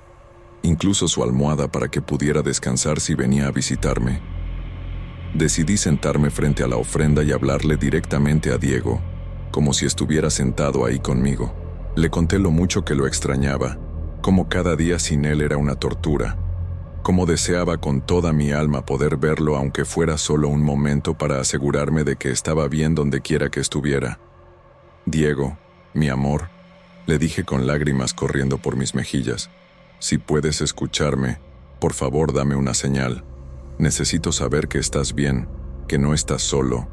incluso su almohada para que pudiera descansar si venía a visitarme. Decidí sentarme frente a la ofrenda y hablarle directamente a Diego, como si estuviera sentado ahí conmigo. Le conté lo mucho que lo extrañaba, cómo cada día sin él era una tortura, cómo deseaba con toda mi alma poder verlo aunque fuera solo un momento para asegurarme de que estaba bien donde quiera que estuviera. Diego, mi amor, le dije con lágrimas corriendo por mis mejillas, si puedes escucharme, por favor dame una señal. Necesito saber que estás bien, que no estás solo,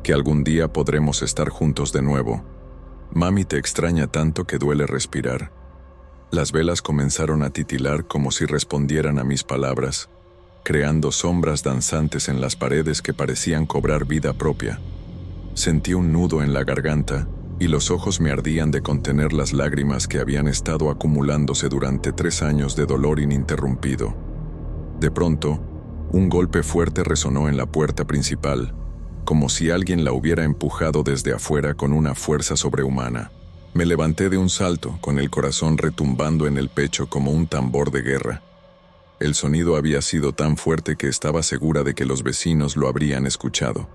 que algún día podremos estar juntos de nuevo. Mami te extraña tanto que duele respirar. Las velas comenzaron a titilar como si respondieran a mis palabras, creando sombras danzantes en las paredes que parecían cobrar vida propia. Sentí un nudo en la garganta y los ojos me ardían de contener las lágrimas que habían estado acumulándose durante 3 años de dolor ininterrumpido. De pronto, un golpe fuerte resonó en la puerta principal, como si alguien la hubiera empujado desde afuera con una fuerza sobrehumana. Me levanté de un salto, con el corazón retumbando en el pecho como un tambor de guerra. El sonido había sido tan fuerte que estaba segura de que los vecinos lo habrían escuchado.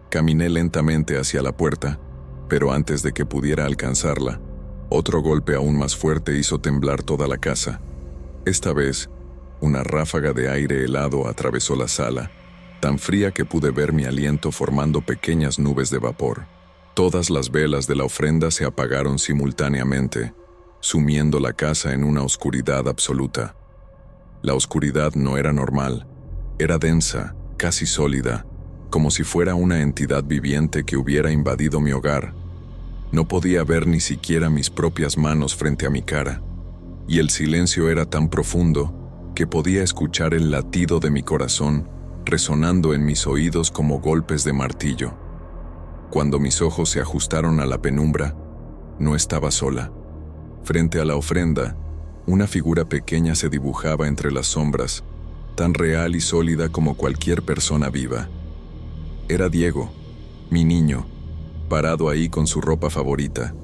Caminé lentamente hacia la puerta, pero antes de que pudiera alcanzarla, otro golpe aún más fuerte hizo temblar toda la casa. Esta vez, una ráfaga de aire helado atravesó la sala, tan fría que pude ver mi aliento formando pequeñas nubes de vapor. Todas las velas de la ofrenda se apagaron simultáneamente, sumiendo la casa en una oscuridad absoluta. La oscuridad no era normal, era densa, casi sólida, como si fuera una entidad viviente que hubiera invadido mi hogar. No podía ver ni siquiera mis propias manos frente a mi cara, y el silencio era tan profundo que podía escuchar el latido de mi corazón resonando en mis oídos como golpes de martillo. Cuando mis ojos se ajustaron a la penumbra, no estaba sola. Frente a la ofrenda, una figura pequeña se dibujaba entre las sombras, tan real y sólida como cualquier persona viva. Era Diego, mi niño, parado ahí con su ropa favorita,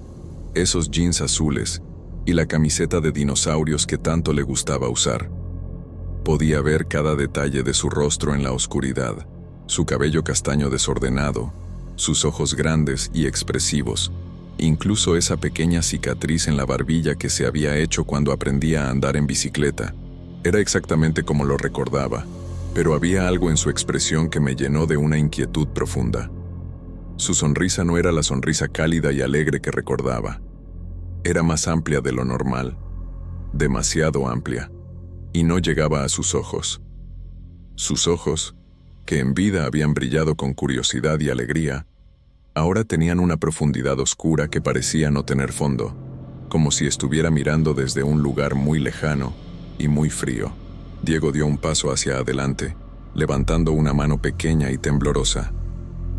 esos jeans azules y la camiseta de dinosaurios que tanto le gustaba usar. Podía ver cada detalle de su rostro en la oscuridad, su cabello castaño desordenado, sus ojos grandes y expresivos, incluso esa pequeña cicatriz en la barbilla que se había hecho cuando aprendía a andar en bicicleta. Era exactamente como lo recordaba, pero había algo en su expresión que me llenó de una inquietud profunda. Su sonrisa no era la sonrisa cálida y alegre que recordaba. Era más amplia de lo normal, demasiado amplia, y no llegaba a sus ojos. Sus ojos, que en vida habían brillado con curiosidad y alegría, ahora tenían una profundidad oscura que parecía no tener fondo, como si estuviera mirando desde un lugar muy lejano y muy frío. Diego dio un paso hacia adelante, levantando una mano pequeña y temblorosa.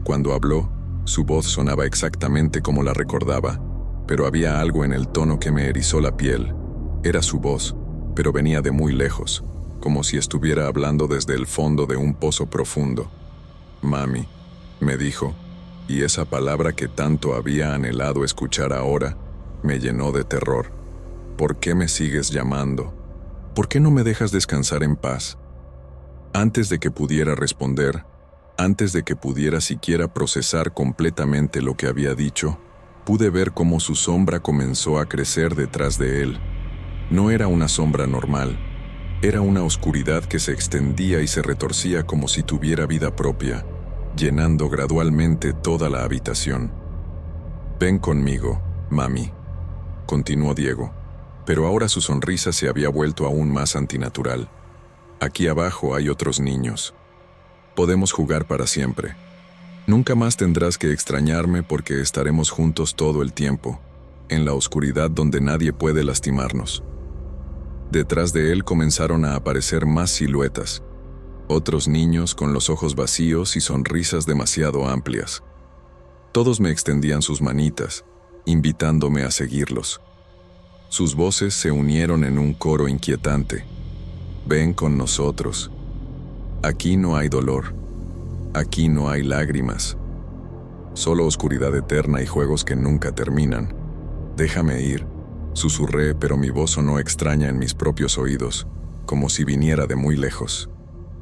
Cuando habló, su voz sonaba exactamente como la recordaba, pero había algo en el tono que me erizó la piel. Era su voz, pero venía de muy lejos, como si estuviera hablando desde el fondo de un pozo profundo. «Mami», me dijo, y esa palabra que tanto había anhelado escuchar ahora me llenó de terror. «¿Por qué me sigues llamando? ¿Por qué no me dejas descansar en paz?» Antes de que pudiera responder, antes de que pudiera siquiera procesar completamente lo que había dicho, pude ver cómo su sombra comenzó a crecer detrás de él. No era una sombra normal. Era una oscuridad que se extendía y se retorcía como si tuviera vida propia, llenando gradualmente toda la habitación. «Ven conmigo, mami», continuó Diego, pero ahora su sonrisa se había vuelto aún más antinatural. «Aquí abajo hay otros niños. Podemos jugar para siempre. Nunca más tendrás que extrañarme porque estaremos juntos todo el tiempo, en la oscuridad donde nadie puede lastimarnos». Detrás de él comenzaron a aparecer más siluetas, otros niños con los ojos vacíos y sonrisas demasiado amplias. Todos me extendían sus manitas, invitándome a seguirlos. Sus voces se unieron en un coro inquietante. «Ven con nosotros. Aquí no hay dolor. Aquí no hay lágrimas. Solo oscuridad eterna y juegos que nunca terminan. Déjame ir», susurré, pero mi voz sonó extraña en mis propios oídos, como si viniera de muy lejos.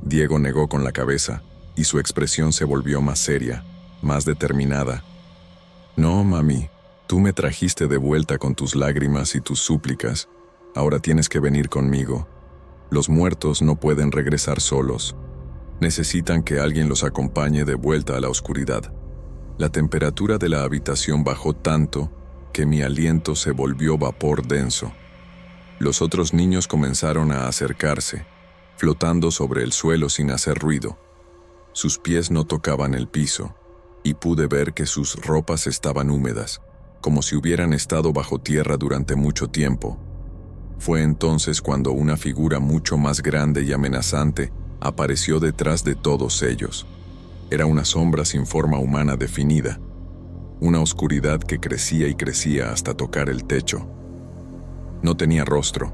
Diego negó con la cabeza, y su expresión se volvió más seria, más determinada. «No, mami, tú me trajiste de vuelta con tus lágrimas y tus súplicas. Ahora tienes que venir conmigo. Los muertos no pueden regresar solos. Necesitan que alguien los acompañe de vuelta a la oscuridad». La temperatura de la habitación bajó tanto que mi aliento se volvió vapor denso. Los otros niños comenzaron a acercarse, flotando sobre el suelo sin hacer ruido. Sus pies no tocaban el piso, y pude ver que sus ropas estaban húmedas, como si hubieran estado bajo tierra durante mucho tiempo. Fue entonces cuando una figura mucho más grande y amenazante apareció detrás de todos ellos. Era una sombra sin forma humana definida, una oscuridad que crecía y crecía hasta tocar el techo. No tenía rostro,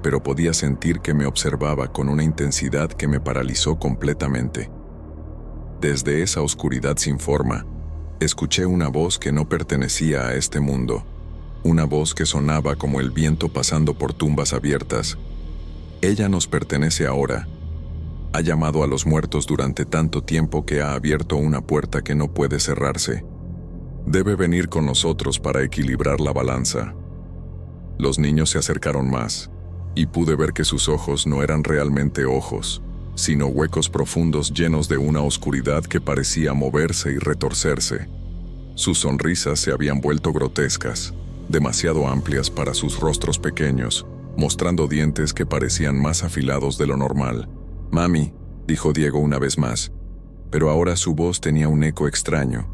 pero podía sentir que me observaba con una intensidad que me paralizó completamente. Desde esa oscuridad sin forma, escuché una voz que no pertenecía a este mundo, una voz que sonaba como el viento pasando por tumbas abiertas. «Ella nos pertenece ahora. Ha llamado a los muertos durante tanto tiempo que ha abierto una puerta que no puede cerrarse. Debe venir con nosotros para equilibrar la balanza». Los niños se acercaron más, y pude ver que sus ojos no eran realmente ojos, sino huecos profundos llenos de una oscuridad que parecía moverse y retorcerse. Sus sonrisas se habían vuelto grotescas, demasiado amplias para sus rostros pequeños, mostrando dientes que parecían más afilados de lo normal. «Mami», dijo Diego una vez más, pero ahora su voz tenía un eco extraño,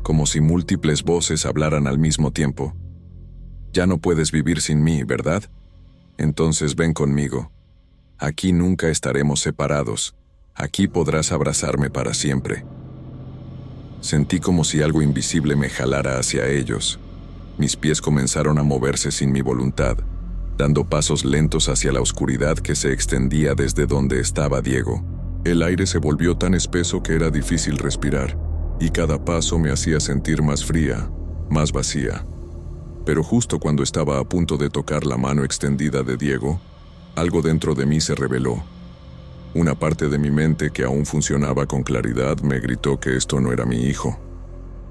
como si múltiples voces hablaran al mismo tiempo. «Ya no puedes vivir sin mí, ¿verdad? Entonces ven conmigo. Aquí nunca estaremos separados. Aquí podrás abrazarme para siempre». Sentí como si algo invisible me jalara hacia ellos. Mis pies comenzaron a moverse sin mi voluntad, dando pasos lentos hacia la oscuridad que se extendía desde donde estaba Diego. El aire se volvió tan espeso que era difícil respirar, y cada paso me hacía sentir más fría, más vacía. Pero justo cuando estaba a punto de tocar la mano extendida de Diego, algo dentro de mí se reveló. Una parte de mi mente que aún funcionaba con claridad me gritó que esto no era mi hijo.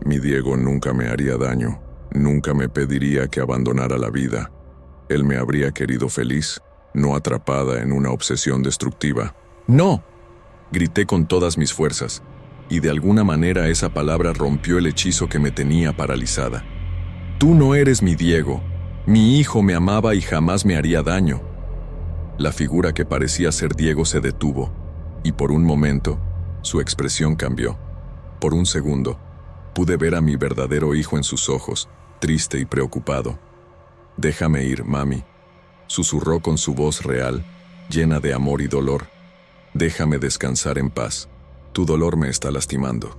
Mi Diego nunca me haría daño, nunca me pediría que abandonara la vida. Él me habría querido feliz, no atrapada en una obsesión destructiva. «¡No!», grité con todas mis fuerzas, y de alguna manera esa palabra rompió el hechizo que me tenía paralizada. «Tú no eres mi Diego. Mi hijo me amaba y jamás me haría daño». La figura que parecía ser Diego se detuvo, y por un momento, su expresión cambió. Por un segundo, pude ver a mi verdadero hijo en sus ojos, triste y preocupado. «Déjame ir, mami», susurró con su voz real, llena de amor y dolor. «Déjame descansar en paz. Tu dolor me está lastimando».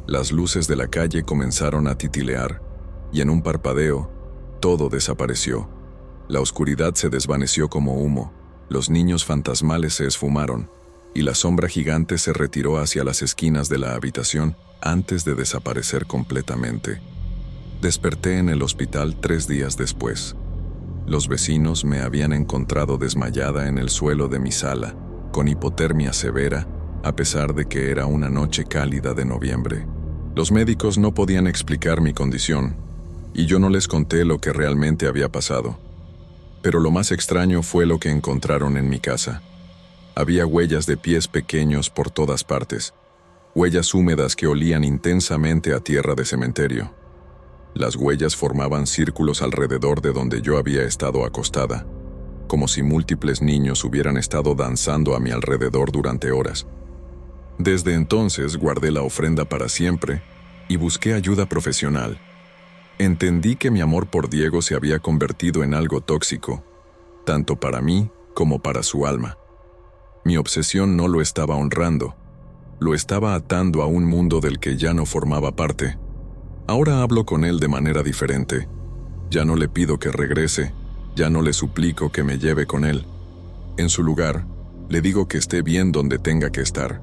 Las luces de la calle comenzaron a titilear, y en un parpadeo, todo desapareció. La oscuridad se desvaneció como humo, los niños fantasmales se esfumaron, y la sombra gigante se retiró hacia las esquinas de la habitación antes de desaparecer completamente. Desperté en el hospital 3 días después. Los vecinos me habían encontrado desmayada en el suelo de mi sala, con hipotermia severa, a pesar de que era una noche cálida de noviembre. Los médicos no podían explicar mi condición, y yo no les conté lo que realmente había pasado. Pero lo más extraño fue lo que encontraron en mi casa. Había huellas de pies pequeños por todas partes, huellas húmedas que olían intensamente a tierra de cementerio. Las huellas formaban círculos alrededor de donde yo había estado acostada, como si múltiples niños hubieran estado danzando a mi alrededor durante horas. Desde entonces guardé la ofrenda para siempre y busqué ayuda profesional. Entendí que mi amor por Diego se había convertido en algo tóxico, tanto para mí como para su alma. Mi obsesión no lo estaba honrando, lo estaba atando a un mundo del que ya no formaba parte. Ahora hablo con él de manera diferente. Ya no le pido que regrese, ya no le suplico que me lleve con él. En su lugar, le digo que esté bien donde tenga que estar,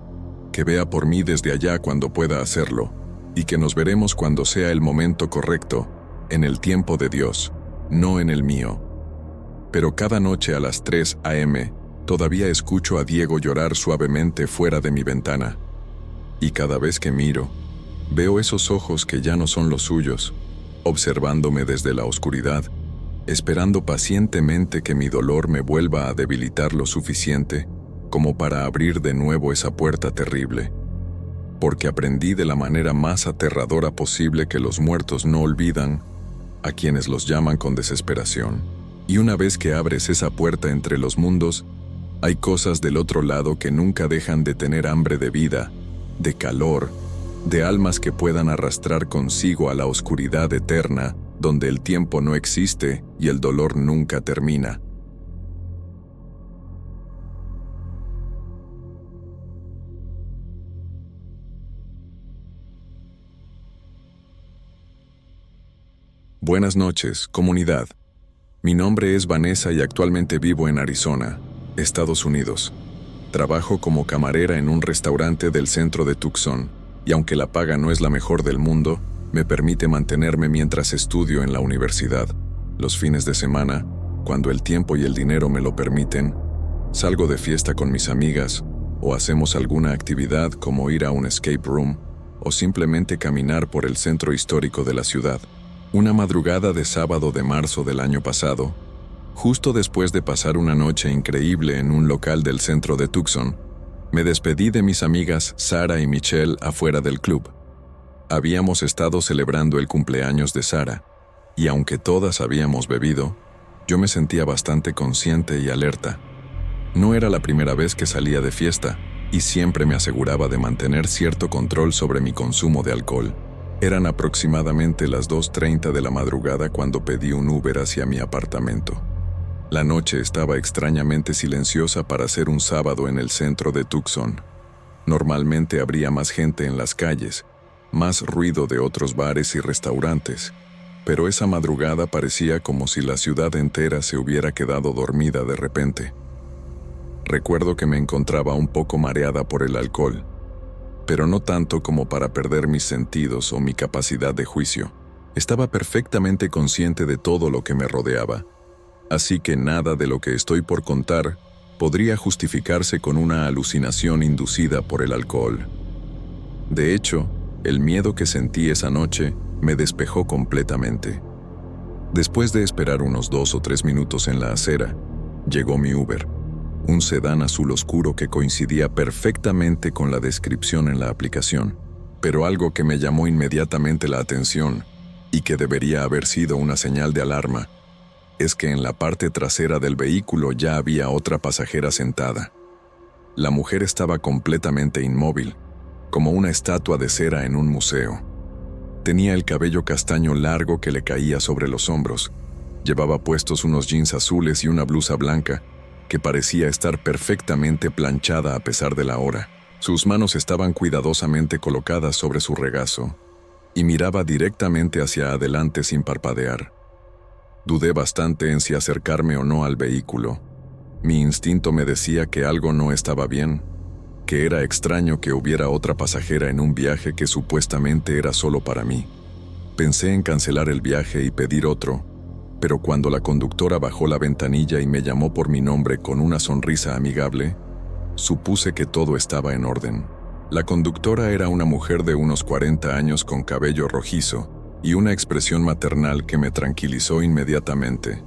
que vea por mí desde allá cuando pueda hacerlo, y que nos veremos cuando sea el momento correcto, en el tiempo de Dios, no en el mío. Pero cada noche a las 3 a.m., todavía escucho a Diego llorar suavemente fuera de mi ventana. Y cada vez que miro, veo esos ojos que ya no son los suyos, observándome desde la oscuridad, esperando pacientemente que mi dolor me vuelva a debilitar lo suficiente como para abrir de nuevo esa puerta terrible. Porque aprendí de la manera más aterradora posible que los muertos no olvidan a quienes los llaman con desesperación. Y una vez que abres esa puerta entre los mundos, hay cosas del otro lado que nunca dejan de tener hambre de vida, de calor, de almas que puedan arrastrar consigo a la oscuridad eterna, donde el tiempo no existe y el dolor nunca termina. Buenas noches, comunidad. Mi nombre es Vanessa y actualmente vivo en Arizona, Estados Unidos. Trabajo como camarera en un restaurante del centro de Tucson, y aunque la paga no es la mejor del mundo, me permite mantenerme mientras estudio en la universidad. Los fines de semana, cuando el tiempo y el dinero me lo permiten, salgo de fiesta con mis amigas, o hacemos alguna actividad como ir a un escape room, o simplemente caminar por el centro histórico de la ciudad. Una madrugada de sábado de marzo del año pasado, justo después de pasar una noche increíble en un local del centro de Tucson, me despedí de mis amigas Sara y Michelle afuera del club. Habíamos estado celebrando el cumpleaños de Sara, y aunque todas habíamos bebido, yo me sentía bastante consciente y alerta. No era la primera vez que salía de fiesta, y siempre me aseguraba de mantener cierto control sobre mi consumo de alcohol. Eran aproximadamente las 2:30 de la madrugada cuando pedí un Uber hacia mi apartamento. La noche estaba extrañamente silenciosa para ser un sábado en el centro de Tucson. Normalmente habría más gente en las calles, más ruido de otros bares y restaurantes, pero esa madrugada parecía como si la ciudad entera se hubiera quedado dormida de repente. Recuerdo que me encontraba un poco mareada por el alcohol, pero no tanto como para perder mis sentidos o mi capacidad de juicio. Estaba perfectamente consciente de todo lo que me rodeaba, así que nada de lo que estoy por contar podría justificarse con una alucinación inducida por el alcohol. De hecho, el miedo que sentí esa noche me despejó completamente. Después de esperar unos 2 o 3 minutos en la acera, llegó mi Uber, un sedán azul oscuro que coincidía perfectamente con la descripción en la aplicación, pero algo que me llamó inmediatamente la atención, y que debería haber sido una señal de alarma, es que en la parte trasera del vehículo ya había otra pasajera sentada. La mujer estaba completamente inmóvil, como una estatua de cera en un museo. Tenía el cabello castaño largo que le caía sobre los hombros, llevaba puestos unos jeans azules y una blusa blanca, que parecía estar perfectamente planchada a pesar de la hora. Sus manos estaban cuidadosamente colocadas sobre su regazo, y miraba directamente hacia adelante sin parpadear. Dudé bastante en si acercarme o no al vehículo. Mi instinto me decía que algo no estaba bien, que era extraño que hubiera otra pasajera en un viaje que supuestamente era solo para mí. Pensé en cancelar el viaje y pedir otro, pero cuando la conductora bajó la ventanilla y me llamó por mi nombre con una sonrisa amigable, supuse que todo estaba en orden. La conductora era una mujer de unos 40 años con cabello rojizo y una expresión maternal que me tranquilizó inmediatamente.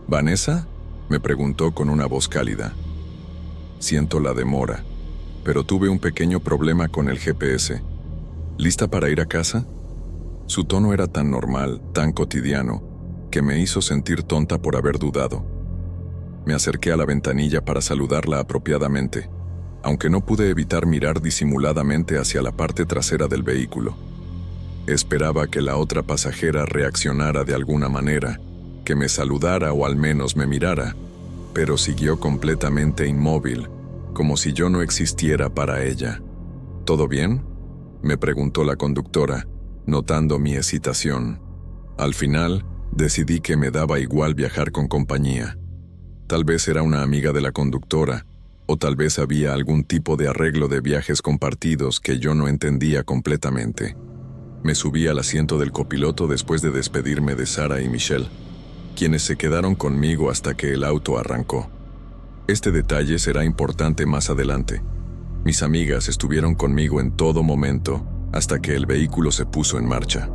¿Vanessa?, me preguntó con una voz cálida. Siento la demora, pero tuve un pequeño problema con el GPS. ¿Lista para ir a casa? Su tono era tan normal, tan cotidiano, que me hizo sentir tonta por haber dudado. Me acerqué a la ventanilla para saludarla apropiadamente, aunque no pude evitar mirar disimuladamente hacia la parte trasera del vehículo. Esperaba que la otra pasajera reaccionara de alguna manera, que me saludara o al menos me mirara, pero siguió completamente inmóvil, como si yo no existiera para ella. ¿Todo bien?, me preguntó la conductora, notando mi hesitación. Al final, decidí que me daba igual viajar con compañía. Tal vez era una amiga de la conductora, o tal vez había algún tipo de arreglo de viajes compartidos que yo no entendía completamente. Me subí al asiento del copiloto después de despedirme de Sara y Michelle, quienes se quedaron conmigo hasta que el auto arrancó. Este detalle será importante más adelante. Mis amigas estuvieron conmigo en todo momento hasta que el vehículo se puso en marcha.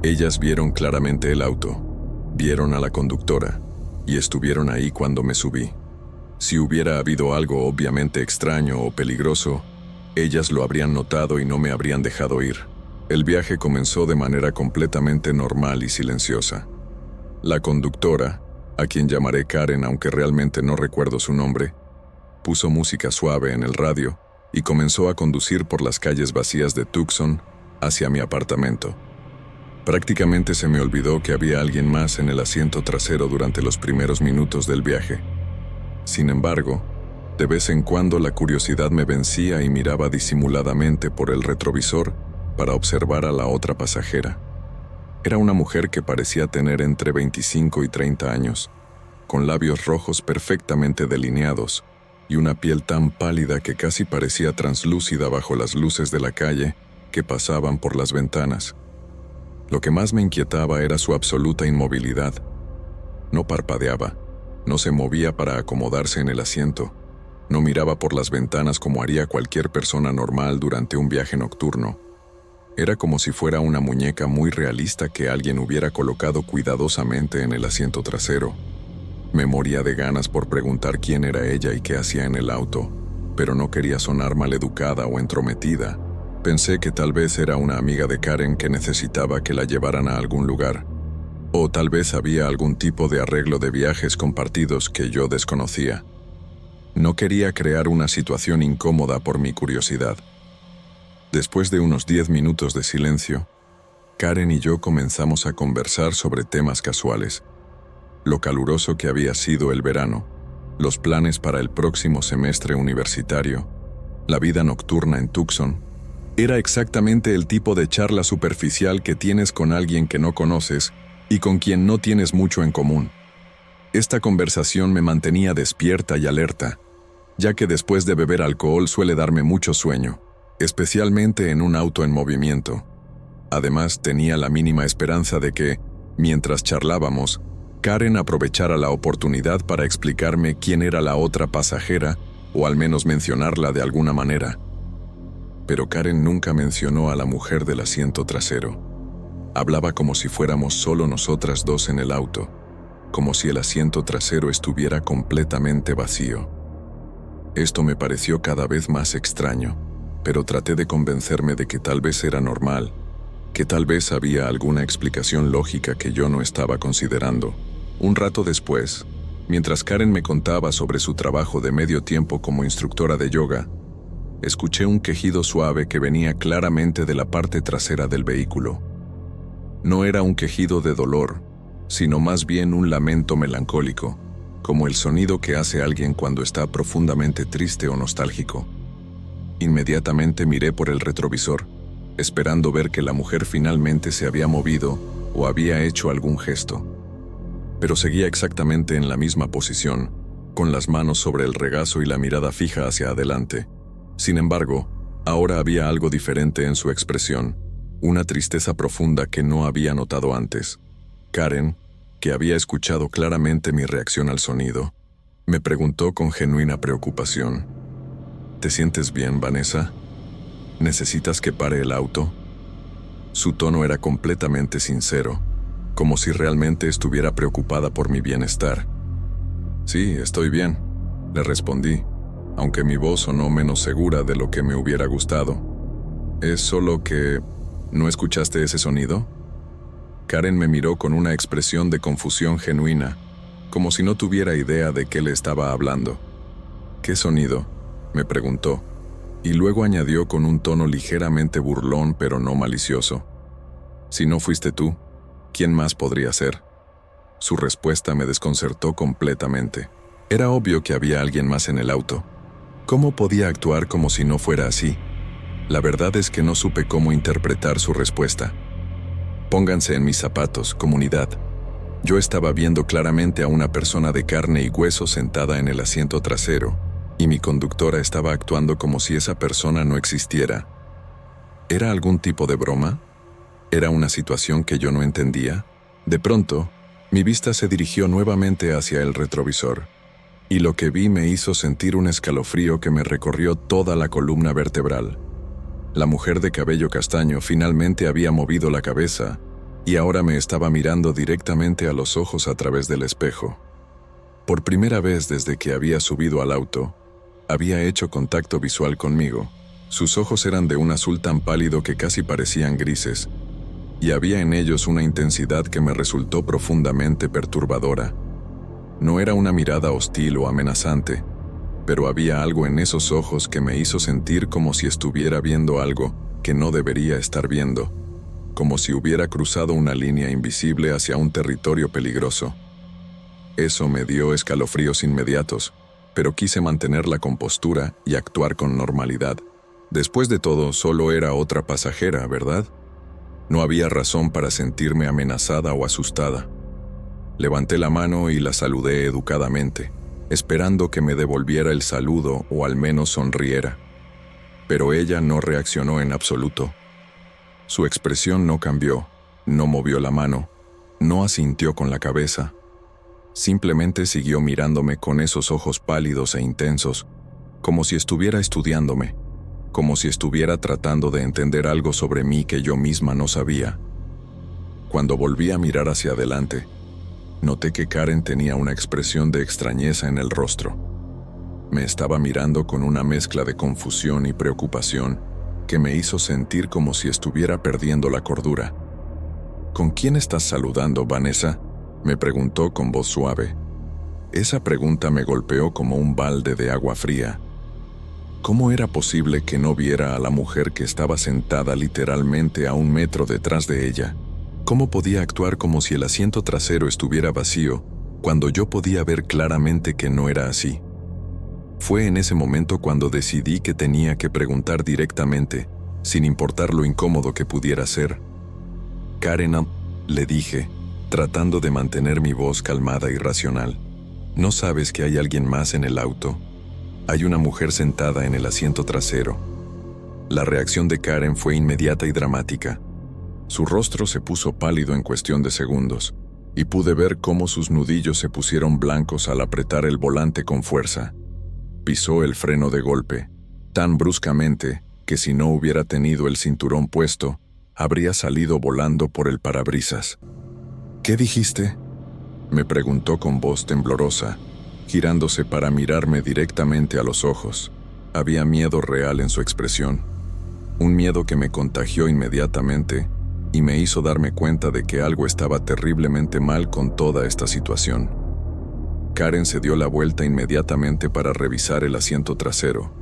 Ellas vieron claramente el auto, vieron a la conductora y estuvieron ahí cuando me subí. Si hubiera habido algo obviamente extraño o peligroso, ellas lo habrían notado y no me habrían dejado ir. El viaje comenzó de manera completamente normal y silenciosa. La conductora, a quien llamaré Karen aunque realmente no recuerdo su nombre, puso música suave en el radio y comenzó a conducir por las calles vacías de Tucson hacia mi apartamento. Prácticamente se me olvidó que había alguien más en el asiento trasero durante los primeros minutos del viaje. Sin embargo, de vez en cuando la curiosidad me vencía y miraba disimuladamente por el retrovisor para observar a la otra pasajera. Era una mujer que parecía tener entre 25 y 30 años, con labios rojos perfectamente delineados y una piel tan pálida que casi parecía translúcida bajo las luces de la calle que pasaban por las ventanas. Lo que más me inquietaba era su absoluta inmovilidad. No parpadeaba, no se movía para acomodarse en el asiento, no miraba por las ventanas como haría cualquier persona normal durante un viaje nocturno. Era como si fuera una muñeca muy realista que alguien hubiera colocado cuidadosamente en el asiento trasero. Me moría de ganas por preguntar quién era ella y qué hacía en el auto, pero no quería sonar maleducada o entrometida. Pensé que tal vez era una amiga de Karen que necesitaba que la llevaran a algún lugar, o tal vez había algún tipo de arreglo de viajes compartidos que yo desconocía. No quería crear una situación incómoda por mi curiosidad. Después de unos 10 minutos de silencio, Karen y yo comenzamos a conversar sobre temas casuales. Lo caluroso que había sido el verano, los planes para el próximo semestre universitario, la vida nocturna en Tucson. Era exactamente el tipo de charla superficial que tienes con alguien que no conoces y con quien no tienes mucho en común. Esta conversación me mantenía despierta y alerta, ya que después de beber alcohol suele darme mucho sueño, especialmente en un auto en movimiento. Además, tenía la mínima esperanza de que, mientras charlábamos, Karen aprovechara la oportunidad para explicarme quién era la otra pasajera, o al menos mencionarla de alguna manera. Pero Karen nunca mencionó a la mujer del asiento trasero. Hablaba como si fuéramos solo nosotras dos en el auto, como si el asiento trasero estuviera completamente vacío. Esto me pareció cada vez más extraño, pero traté de convencerme de que tal vez era normal, que tal vez había alguna explicación lógica que yo no estaba considerando. Un rato después, mientras Karen me contaba sobre su trabajo de medio tiempo como instructora de yoga, escuché un quejido suave que venía claramente de la parte trasera del vehículo. No era un quejido de dolor, sino más bien un lamento melancólico, como el sonido que hace alguien cuando está profundamente triste o nostálgico. Inmediatamente miré por el retrovisor, esperando ver que la mujer finalmente se había movido o había hecho algún gesto. Pero seguía exactamente en la misma posición, con las manos sobre el regazo y la mirada fija hacia adelante. Sin embargo, ahora había algo diferente en su expresión, una tristeza profunda que no había notado antes. Karen, que había escuchado claramente mi reacción al sonido, me preguntó con genuina preocupación: ¿Te sientes bien, Vanessa? ¿Necesitas que pare el auto? Su tono era completamente sincero, como si realmente estuviera preocupada por mi bienestar. Sí, estoy bien, le respondí. aunque mi voz sonó menos segura de lo que me hubiera gustado. «Es solo que... ¿no escuchaste ese sonido?». Karen me miró con una expresión de confusión genuina, como si no tuviera idea de qué le estaba hablando. «¿Qué sonido?», me preguntó, y luego añadió con un tono ligeramente burlón pero no malicioso: «Si no fuiste tú, ¿quién más podría ser?». Su respuesta me desconcertó completamente. Era obvio que había alguien más en el auto. ¿Cómo podía actuar como si no fuera así? La verdad es que no supe cómo interpretar su respuesta. Pónganse en mis zapatos, comunidad. Yo estaba viendo claramente a una persona de carne y hueso sentada en el asiento trasero, y mi conductora estaba actuando como si esa persona no existiera. ¿Era algún tipo de broma? ¿Era una situación que yo no entendía? De pronto, mi vista se dirigió nuevamente hacia el retrovisor, y lo que vi me hizo sentir un escalofrío que me recorrió toda la columna vertebral. La mujer de cabello castaño finalmente había movido la cabeza, y ahora me estaba mirando directamente a los ojos a través del espejo. Por primera vez desde que había subido al auto, había hecho contacto visual conmigo. Sus ojos eran de un azul tan pálido que casi parecían grises, y había en ellos una intensidad que me resultó profundamente perturbadora. No era una mirada hostil o amenazante, pero había algo en esos ojos que me hizo sentir como si estuviera viendo algo que no debería estar viendo, como si hubiera cruzado una línea invisible hacia un territorio peligroso. Eso me dio escalofríos inmediatos, pero quise mantener la compostura y actuar con normalidad. Después de todo, solo era otra pasajera, ¿verdad? No había razón para sentirme amenazada o asustada. Levanté la mano y la saludé educadamente, esperando que me devolviera el saludo o al menos sonriera. Pero ella no reaccionó en absoluto. Su expresión no cambió, no movió la mano, no asintió con la cabeza. Simplemente siguió mirándome con esos ojos pálidos e intensos, como si estuviera estudiándome, como si estuviera tratando de entender algo sobre mí que yo misma no sabía. Cuando volví a mirar hacia adelante, noté que Karen tenía una expresión de extrañeza en el rostro. Me estaba mirando con una mezcla de confusión y preocupación que me hizo sentir como si estuviera perdiendo la cordura. «¿Con quién estás saludando, Vanessa?», me preguntó con voz suave. Esa pregunta me golpeó como un balde de agua fría. ¿Cómo era posible que no viera a la mujer que estaba sentada literalmente a 1 metro detrás de ella? ¿Cómo podía actuar como si el asiento trasero estuviera vacío, cuando yo podía ver claramente que no era así? Fue en ese momento cuando decidí que tenía que preguntar directamente, sin importar lo incómodo que pudiera ser. «Karen», le dije, tratando de mantener mi voz calmada y racional, «¿no sabes que hay alguien más en el auto? Hay una mujer sentada en el asiento trasero». La reacción de Karen fue inmediata y dramática. Su rostro se puso pálido en cuestión de segundos, y pude ver cómo sus nudillos se pusieron blancos al apretar el volante con fuerza. Pisó el freno de golpe, tan bruscamente que si no hubiera tenido el cinturón puesto, habría salido volando por el parabrisas. «¿Qué dijiste?», me preguntó con voz temblorosa, girándose para mirarme directamente a los ojos. Había miedo real en su expresión, un miedo que me contagió inmediatamente y me hizo darme cuenta de que algo estaba terriblemente mal con toda esta situación. Karen se dio la vuelta inmediatamente para revisar el asiento trasero,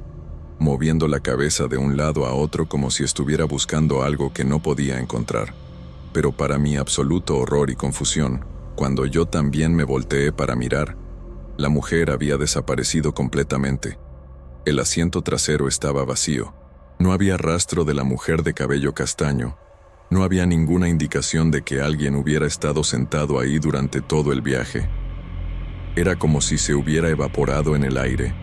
moviendo la cabeza de un lado a otro como si estuviera buscando algo que no podía encontrar. Pero para mi absoluto horror y confusión, cuando yo también me volteé para mirar, la mujer había desaparecido completamente. El asiento trasero estaba vacío. No había rastro de la mujer de cabello castaño. No había ninguna indicación de que alguien hubiera estado sentado ahí durante todo el viaje. Era como si se hubiera evaporado en el aire,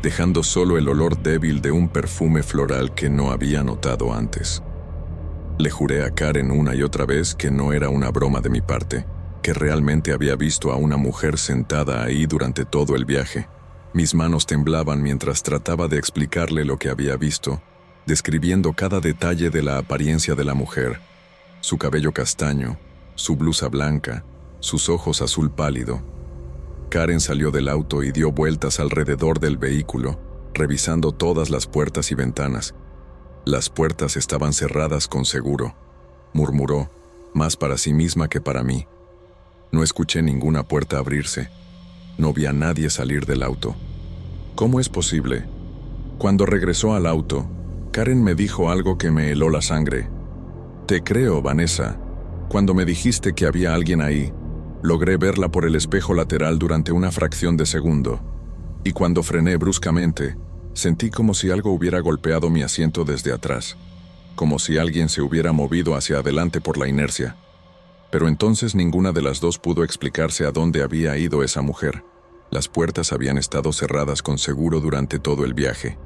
dejando solo el olor débil de un perfume floral que no había notado antes. Le juré a Karen una y otra vez que no era una broma de mi parte, que realmente había visto a una mujer sentada ahí durante todo el viaje. Mis manos temblaban mientras trataba de explicarle lo que había visto, describiendo cada detalle de la apariencia de la mujer: su cabello castaño, su blusa blanca, sus ojos azul pálido. Karen salió del auto y dio vueltas alrededor del vehículo, revisando todas las puertas y ventanas. Las puertas estaban cerradas con seguro, murmuró, más para sí misma que para mí. No escuché ninguna puerta abrirse. No vi a nadie salir del auto. ¿Cómo es posible? Cuando regresó al auto, Karen me dijo algo que me heló la sangre. Te creo, Vanessa. Cuando me dijiste que había alguien ahí, logré verla por el espejo lateral durante una fracción de segundo. Y cuando frené bruscamente, sentí como si algo hubiera golpeado mi asiento desde atrás, como si alguien se hubiera movido hacia adelante por la inercia. Pero entonces ninguna de las dos pudo explicarse a dónde había ido esa mujer. Las puertas habían estado cerradas con seguro durante todo el viaje.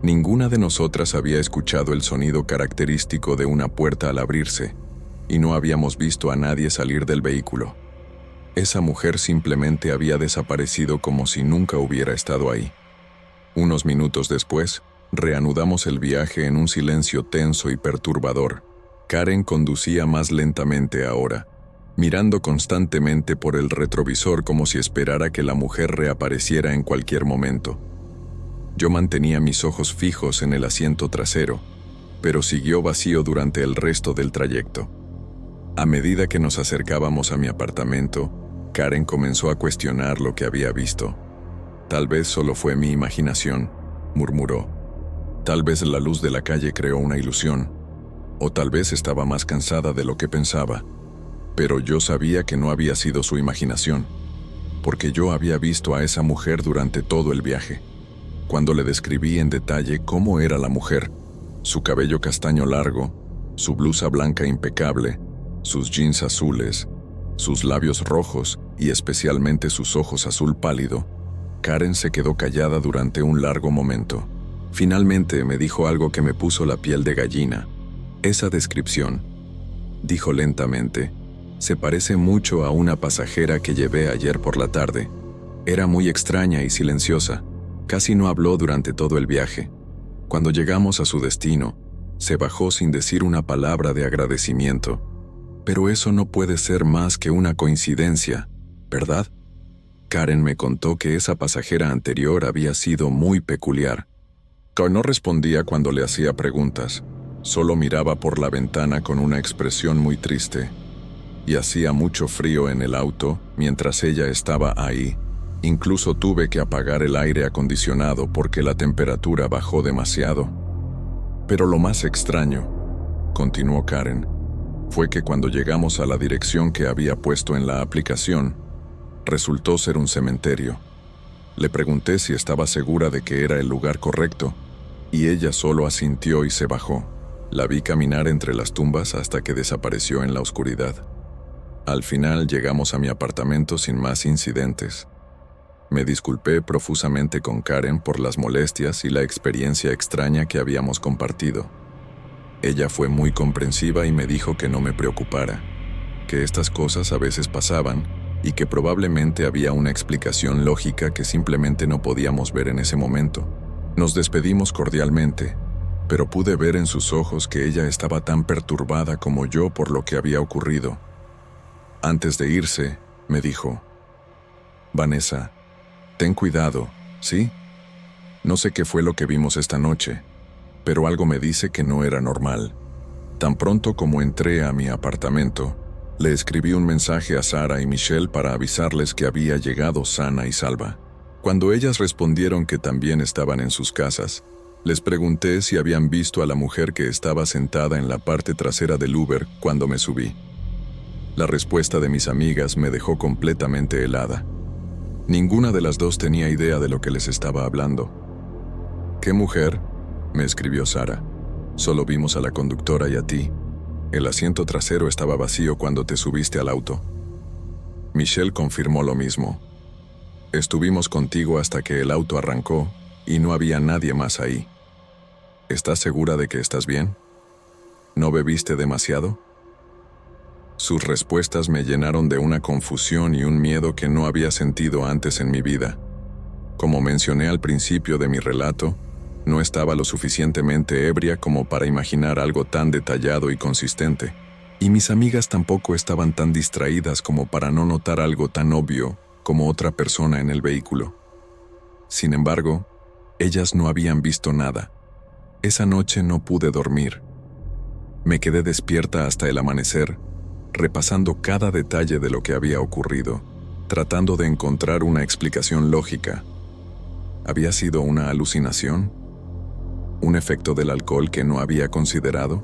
Ninguna de nosotras había escuchado el sonido característico de una puerta al abrirse, y no habíamos visto a nadie salir del vehículo. Esa mujer simplemente había desaparecido como si nunca hubiera estado ahí. Unos minutos después, reanudamos el viaje en un silencio tenso y perturbador. Karen conducía más lentamente ahora, mirando constantemente por el retrovisor como si esperara que la mujer reapareciera en cualquier momento. Yo mantenía mis ojos fijos en el asiento trasero, pero siguió vacío durante el resto del trayecto. A medida que nos acercábamos a mi apartamento, Karen comenzó a cuestionar lo que había visto. Tal vez solo fue mi imaginación, murmuró. Tal vez la luz de la calle creó una ilusión, o tal vez estaba más cansada de lo que pensaba. Pero yo sabía que no había sido su imaginación, porque yo había visto a esa mujer durante todo el viaje. Cuando le describí en detalle cómo era la mujer, su cabello castaño largo, su blusa blanca impecable, sus jeans azules, sus labios rojos y especialmente sus ojos azul pálido, Karen se quedó callada durante un largo momento. Finalmente me dijo algo que me puso la piel de gallina. Esa descripción, dijo lentamente, se parece mucho a una pasajera que llevé ayer por la tarde. Era muy extraña y silenciosa. Casi no habló durante todo el viaje. Cuando llegamos a su destino, se bajó sin decir una palabra de agradecimiento. Pero eso no puede ser más que una coincidencia, ¿verdad? Karen me contó que esa pasajera anterior había sido muy peculiar. No respondía cuando le hacía preguntas, solo miraba por la ventana con una expresión muy triste. Y hacía mucho frío en el auto mientras ella estaba ahí. Incluso tuve que apagar el aire acondicionado porque la temperatura bajó demasiado. Pero lo más extraño, continuó Karen, fue que cuando llegamos a la dirección que había puesto en la aplicación, resultó ser un cementerio. Le pregunté si estaba segura de que era el lugar correcto, y ella solo asintió y se bajó. La vi caminar entre las tumbas hasta que desapareció en la oscuridad. Al final llegamos a mi apartamento sin más incidentes. Me disculpé profusamente con Karen por las molestias y la experiencia extraña que habíamos compartido. Ella fue muy comprensiva y me dijo que no me preocupara, que estas cosas a veces pasaban y que probablemente había una explicación lógica que simplemente no podíamos ver en ese momento. Nos despedimos cordialmente, pero pude ver en sus ojos que ella estaba tan perturbada como yo por lo que había ocurrido. Antes de irse, me dijo, «Vanessa, ten cuidado, ¿sí? No sé qué fue lo que vimos esta noche, pero algo me dice que no era normal». Tan pronto como entré a mi apartamento, le escribí un mensaje a Sara y Michelle para avisarles que había llegado sana y salva. Cuando ellas respondieron que también estaban en sus casas, les pregunté si habían visto a la mujer que estaba sentada en la parte trasera del Uber cuando me subí. La respuesta de mis amigas me dejó completamente helada. Ninguna de las dos tenía idea de lo que les estaba hablando. «¿Qué mujer?», me escribió Sara. «Solo vimos a la conductora y a ti. El asiento trasero estaba vacío cuando te subiste al auto». Michelle confirmó lo mismo. «Estuvimos contigo hasta que el auto arrancó y no había nadie más ahí. ¿Estás segura de que estás bien? ¿No bebiste demasiado?». Sus respuestas me llenaron de una confusión y un miedo que no había sentido antes en mi vida. Como mencioné al principio de mi relato, no estaba lo suficientemente ebria como para imaginar algo tan detallado y consistente, y mis amigas tampoco estaban tan distraídas como para no notar algo tan obvio como otra persona en el vehículo. Sin embargo, Ellas no habían visto nada. Esa noche no pude dormir. Me quedé despierta hasta el amanecer, repasando cada detalle de lo que había ocurrido, tratando de encontrar una explicación lógica. ¿Había sido una alucinación? ¿Un efecto del alcohol que no había considerado?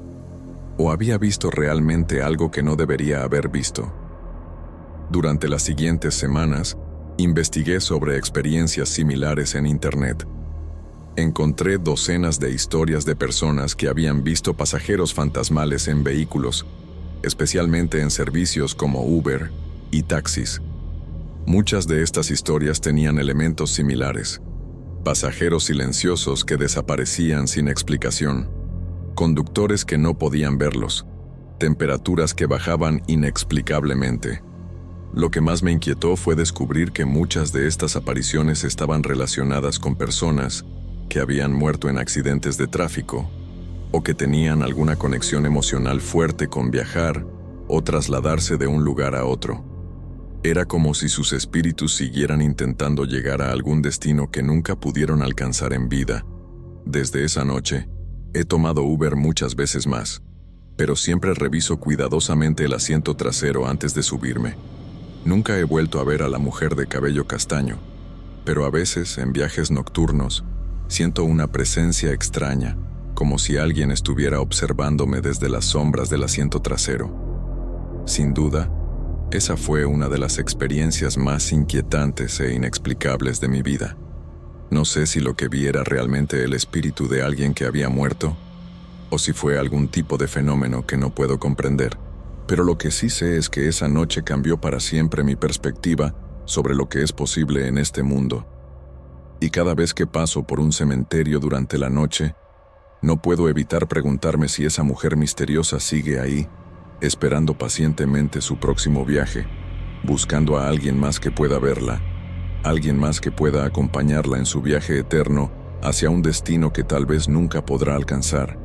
¿O había visto realmente algo que no debería haber visto? Durante las siguientes semanas, investigué sobre experiencias similares en Internet. Encontré docenas de historias de personas que habían visto pasajeros fantasmales en vehículos, especialmente en servicios como Uber y taxis. Muchas de estas historias tenían elementos similares: pasajeros silenciosos que desaparecían sin explicación, conductores que no podían verlos, temperaturas que bajaban inexplicablemente. Lo que más me inquietó fue descubrir que muchas de estas apariciones estaban relacionadas con personas que habían muerto en accidentes de tráfico o que tenían alguna conexión emocional fuerte con viajar o trasladarse de un lugar a otro. Era como si sus espíritus siguieran intentando llegar a algún destino que nunca pudieron alcanzar en vida. Desde esa noche, he tomado Uber muchas veces más, pero siempre reviso cuidadosamente el asiento trasero antes de subirme. Nunca he vuelto a ver a la mujer de cabello castaño, pero a veces, en viajes nocturnos, siento una presencia extraña, como si alguien estuviera observándome desde las sombras del asiento trasero. Sin duda, esa fue una de las experiencias más inquietantes e inexplicables de mi vida. No sé si lo que vi era realmente el espíritu de alguien que había muerto, o si fue algún tipo de fenómeno que no puedo comprender. Pero lo que sí sé es que esa noche cambió para siempre mi perspectiva sobre lo que es posible en este mundo. Y cada vez que paso por un cementerio durante la noche, no puedo evitar preguntarme si esa mujer misteriosa sigue ahí, esperando pacientemente su próximo viaje, buscando a alguien más que pueda verla, alguien más que pueda acompañarla en su viaje eterno hacia un destino que tal vez nunca podrá alcanzar.